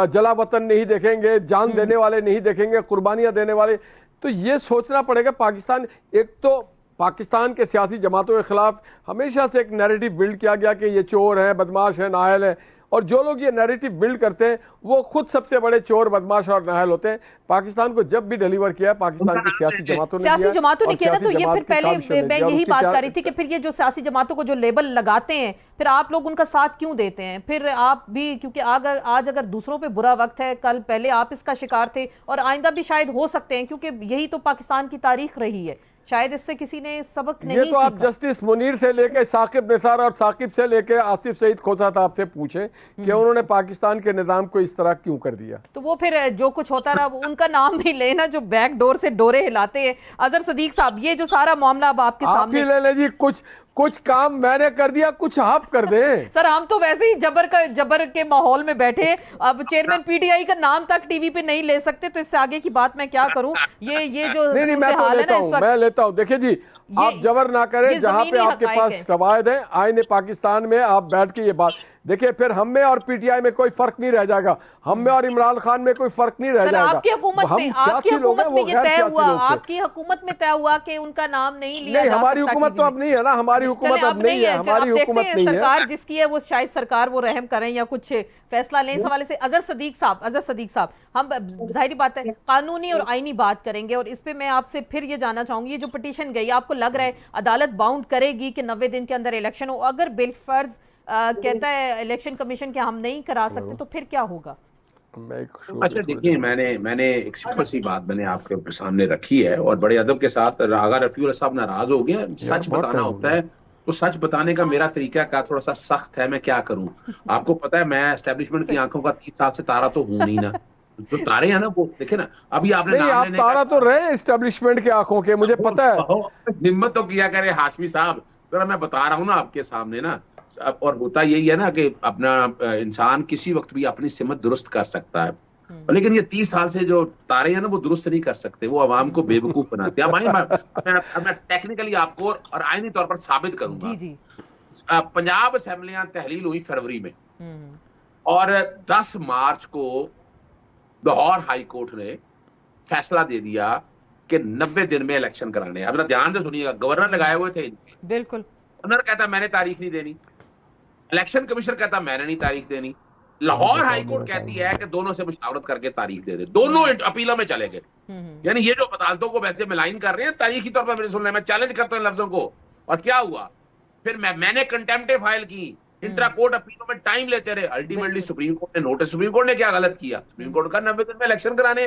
जला वतन नहीं देखेंगे, जान देने वाले नहीं देखेंगे, कुर्बानियां देने वाले। तो ये सोचना पड़ेगा पाकिस्तान, एक तो पाकिस्तान के सियासी जमातों के खिलाफ हमेशा से एक नैरेटिव बिल्ड किया गया कि ये चोर हैं, बदमाश हैं, नाअहल हैं, और जो लोग ये नैरेटिव बिल्ड करते हैं वो खुद सबसे बड़े चोर, बदमाश और नाअहल होते हैं। पाकिस्तान को जब भी डिलीवर किया पाकिस्तान की सियासी जमातों ने किया ना, तो ये फिर पहले मैं यही बात कर रही थी कि फिर ये जो सियासी जमातों को जो लेबल लगाते हैं, फिर आप लोग उनका साथ क्यों देते हैं? फिर आप भी, क्योंकि आज अगर दूसरों पे बुरा वक्त है, कल पहले आप इसका शिकार थे और आइंदा भी शायद हो सकते हैं, क्योंकि यही तो पाकिस्तान की तारीख रही है। शायद इससे किसी ने सबक नहीं ये तो आप जस्टिस मुनीर से लेके साकिब निसार और साकिब से लेके आसिफ सईद खोसा साहब से पूछे कि उन्होंने पाकिस्तान के निजाम को इस तरह क्यों कर दिया। तो वो फिर जो कुछ होता रहा उनका नाम भी लेना, जो बैक डोर से डोरे हिलाते हैं। अजहर सदीक साहब, ये जो सारा मामला अब आपके सामने, ले ले जी, कुछ काम मैंने कर दिया, कुछ आप कर दे। सर हम तो वैसे ही जबर के माहौल में बैठे, अब चेयरमैन पीटीआई का नाम तक टीवी पे नहीं ले सकते, तो इससे आगे की बात मैं क्या करूं। ये जो हाल है ना इस वक्त, मैं लेता हूं। देखिए जी, आप जबर ना करें, जहां पे आपके पास रवायत है आईने पाकिस्तान में, आप बैठ के ये बात देखिए, फिर हम में और पीटीआई में कोई फर्क नहीं रह जाएगा, हम में और इमरान खान में कोई फर्क नहीं रह जाएगा। आपकी हुकूमत में ये तय हुआ कि उनका नाम नहीं लिया जा सकता। हमारी हुकूमत तो अब नहीं है ना, हमारी हुकूमत अब नहीं है, हमारी हुकूमत नहीं है। सरकार जिसकी है वो शायद सरकार वो रहम करें या कुछ फैसला लें इस हवाले से। अजहर सदीक साहब, हम जाहिर बात है कानूनी और आईनी बात करेंगे, और इस पे मैं आपसे फिर ये जानना चाहूंगी, ये जो पिटीशन गई, आपको लग रहा है अदालत बाउंड करेगी कि 90 दिन के अंदर इलेक्शन हो? अगर बिलफर्ज कहता है इलेक्शन कमिशन के हम नहीं करा सकते, तो फिर क्या होगा? अच्छा देखिए, मैंने एक सिंपल सी बात मैंने आपके सामने रखी है, और बड़े अदब के साथ, अगर रफीउल साहब नाराज हो गए, सच बताना होता है तो सच बताने का मेरा तरीका का थोड़ा सा सख्त है, मैं क्या करूं। आपको पता है मैं एस्टेब्लिशमेंट की आंखों का 30 साल से तारा तो हूं नहीं ना, जो तारे हैं ना वो देखे ना, अभी आपने नाम लेने तारा तो रहे एस्टेब्लिशमेंट के आंखों के, मुझे पता है। हिम्मत तो किया करे हाशमी साहब, तो मैं बता रहा हूँ ना आपके सामने ना। और होता यही है ना कि अपना इंसान किसी वक्त भी अपनी सिमत दुरुस्त कर सकता है, लेकिन ये 30 साल से जो तारे हैं ना वो दुरुस्त नहीं कर सकते, वो अवाम को बेवकूफ बनाते हैं। मैं टेक्निकली आपको और आईनी तौर पर साबित करूंगा। जी। पंजाब असेंबलियां तहलील हुई फरवरी में, और 10 मार्च को लाहौर हाई कोर्ट ने फैसला दे दिया कि 90 दिन में इलेक्शन कराने। अब ध्यान से सुनिएगा, गवर्नर लगाए हुए थे, बिल्कुल, गवर्नर कहता मैंने तारीख नहीं देनी, इलेक्शन कमीशन कहता मैंने नहीं तारीख देनी, लाहौर हाई कोर्ट कहती है कि दोनों से मुशावरत करके तारीख दे दे। दोनों अपीलों में चले गए। यानी ये जो अदालतों को वैसे मिलाइन कर रहे हैं, तारीखी तौर पर मेरे सुन रहे, मैं चैलेंज करता हूं लफ्जों को। और क्या हुआ फिर, मैंने कंटेम्प्ट फाइल की, इंट्रा कोर्ट अपीलों में टाइम लेते रहे, अल्टीमेटली सुप्रीम कोर्ट ने नोटिस, सुप्रीम कोर्ट ने क्या गलत किया, सुप्रीम कोर्ट का 90 दिन में इलेक्शन कराने,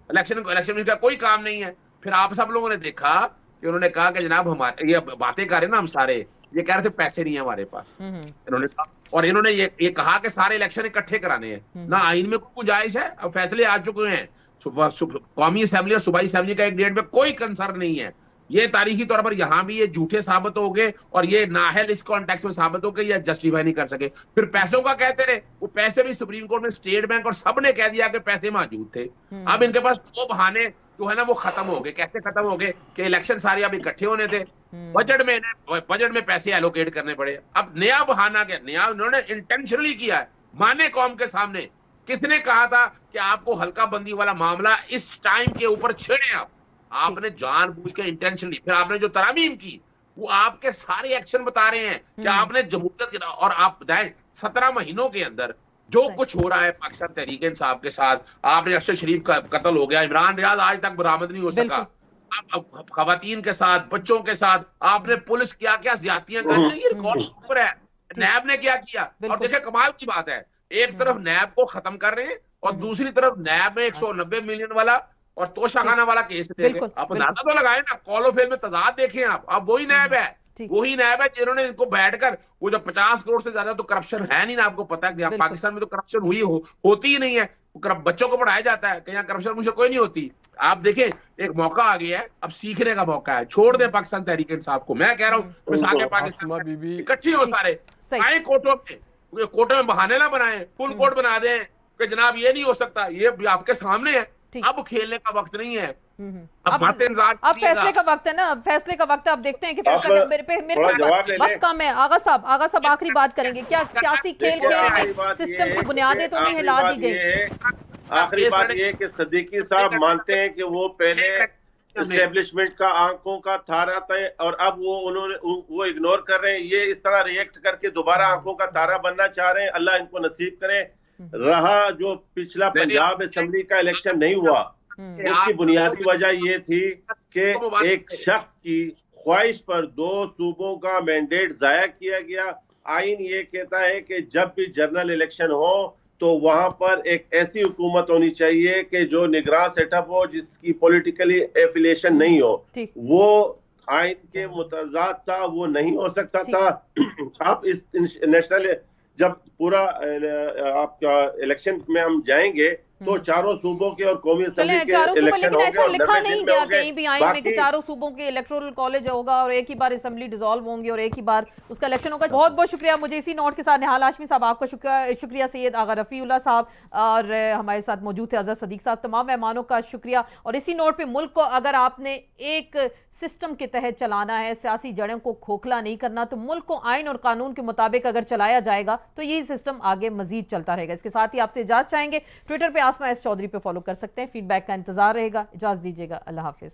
इलेक्शन में कोई काम नहीं है। फिर आप सब लोगों ने देखा कि उन्होंने कहा कि जनाब हमारे ये बातें कर रहे ना हम सारे, ये कह रहे थे पैसे नहीं है हमारे पास, इन्होंने कहा, और इन्होंने ये कहा कि सारे इलेक्शन इकट्ठे कराने हैं ना, आइन में कोई गुंजाइश है, अब फैसले आ चुके हैं, कौमी असेंबली और सूबाई असेंबली का एक डेट में कोई कंसर्न नहीं है। ये तारीखी तौर पर यहां भी ये झूठे साबित हो गए, और ये नाअहल इस कॉन्टेक्स्ट में साबित हो गए, ये जस्टिफाई नहीं कर सके। फिर पैसों का कहते रहे, वो पैसे भी सुप्रीम कोर्ट में स्टेट बैंक और सबने कह दिया कि पैसे मौजूद थे। अब इनके पास 2 बहाने जो है ना वो खत्म हो गए। कैसे खत्म हो गए कि इलेक्शन सारे अब इकट्ठे होने थे, बजट में पैसे एलोकेट करने पड़े। अब नया बहाना क्या, नया उन्होंने इंटेंशनली किया है, माने कौम के सामने। किसने कहा था कि आपको हल्का बंदी वाला मामला इस टाइम के ऊपर छेड़े? आपने जानबूझ के इंटेंशनली, फिर आपने जो तरामीम की वो आपके सारे एक्शन बता रहे हैं कि आपने जमहूरियत, और आप बताएं 17 महीनों के अंदर जो कुछ हो रहा है पाकिस्तान तहरीक इंसाफ के साथ, आपने अरशद शरीफ का कत्ल हो गया, इमरान रियाज आज तक बरामद नहीं हो सका, खवातीन के साथ, बच्चों के साथ आपने पुलिस क्या क्या ज्यादतियां कर रही है, ये रिकॉर्ड पर है। नैब ने क्या किया, और देखिए कमाल की बात है, एक तरफ नैब को खत्म कर रहे हैं और दूसरी तरफ नैब में 190 मिलियन वाला और तोशाखाना वाला केस दे गए। आप अंदाजा तो लगाए ना, कॉलोफेल में तजाद देखें आप, अब वही नैब है, वही नैब है जिन्होंने इनको बैठकर वो जो 50 करोड़ से ज्यादा तो करप्शन है नहीं ना, आपको पता है पाकिस्तान में तो करप्शन हुई होती ही नहीं है, बच्चों को पढ़ाया जाता है कि यहाँ करप्शन मुझे कोई नहीं होती। आप देखें एक मौका आ गया है, अब सीखने का मौका है, छोड़ दें पाकिस्तान तहरीक इंसाफ को। मैं कह रहा हूँ मिसाल के पाकिस्तान इकट्ठी हो सारे आए कोर्टों में बहाने ना बनाए, फुल कोर्ट बना दें कि जनाब ये नहीं हो सकता, ये आपके सामने है, अब खेलने का वक्त नहीं है, अब फैसले का वक्त है ना, फैसले का वक्त है। अब देखते हैं कि फैसला मेरे पास वक्त कम है। आगा साहब आखिरी बात करेंगे, क्या सियासी खेल खेल में सिस्टम की बुनियादें तो नहीं हिला दी गई? आखिरी बात ये कि सिद्दीकी साहब मानते हैं कि वो पहले एस्टेब्लिशमेंट का आंखों का तारा था और अब वो इग्नोर कर रहे हैं, ये इस तरह रिएक्ट करके दोबारा आंखों का तारा बनना चाह रहे हैं। अल्लाह इनको नसीब करे। रहा जो पिछला पंजाब असेंबली का इलेक्शन नहीं हुआ, उसकी बुनियादी वजह ये थी कि एक शख्स की ख्वाहिश पर 2 सूबों का मैंडेट जाया किया गया। आइन ये कहता है कि जब भी जनरल इलेक्शन हो तो वहां पर एक ऐसी हुकूमत होनी चाहिए कि जो निगरान सेटअप हो, जिसकी पॉलिटिकली एफिलिएशन नहीं हो। वो आइन के मुतजाद था, वो नहीं हो सकता था। आप इस नेशनल जब पूरा आपका इलेक्शन में हम जाएंगे तो चारों सूबों के और कौमी असेंबली के इलेक्शन होंगे। ऐसा लिखा नहीं गया कहीं भी आइन में कि चारों सूबों के इलेक्टोरल कॉलेज होगा और एक ही बार असेंबली डिसॉल्व होंगी और एक ही बार उसका इलेक्शन होगा। बहुत बहुत शुक्रिया। मुझे इसी नोट के साथ निहाल हाशमी साहब आपका शुक्रिया, सैयद आगा रफ़ीउल्लाह साहब और हमारे साथ मौजूद थे अज़हर सदीक साहब, तमाम मेहमानों का शुक्रिया। और इसी नोट पर मुल्क को अगर आपने एक सिस्टम के तहत चलाना है, सियासी जड़ों को खोखला नहीं करना, तो मुल्क को आइन और कानून के मुताबिक अगर चलाया जाएगा तो यही सिस्टम आगे मजीद चलता रहेगा। इसके साथ ही आपसे इजाजत चाहेंगे। ट्विटर पे आसमा एस चौधरी पे फॉलो कर सकते हैं। फीडबैक का इंतजार रहेगा। इजाजत दीजिएगा। अल्लाह हाफिज।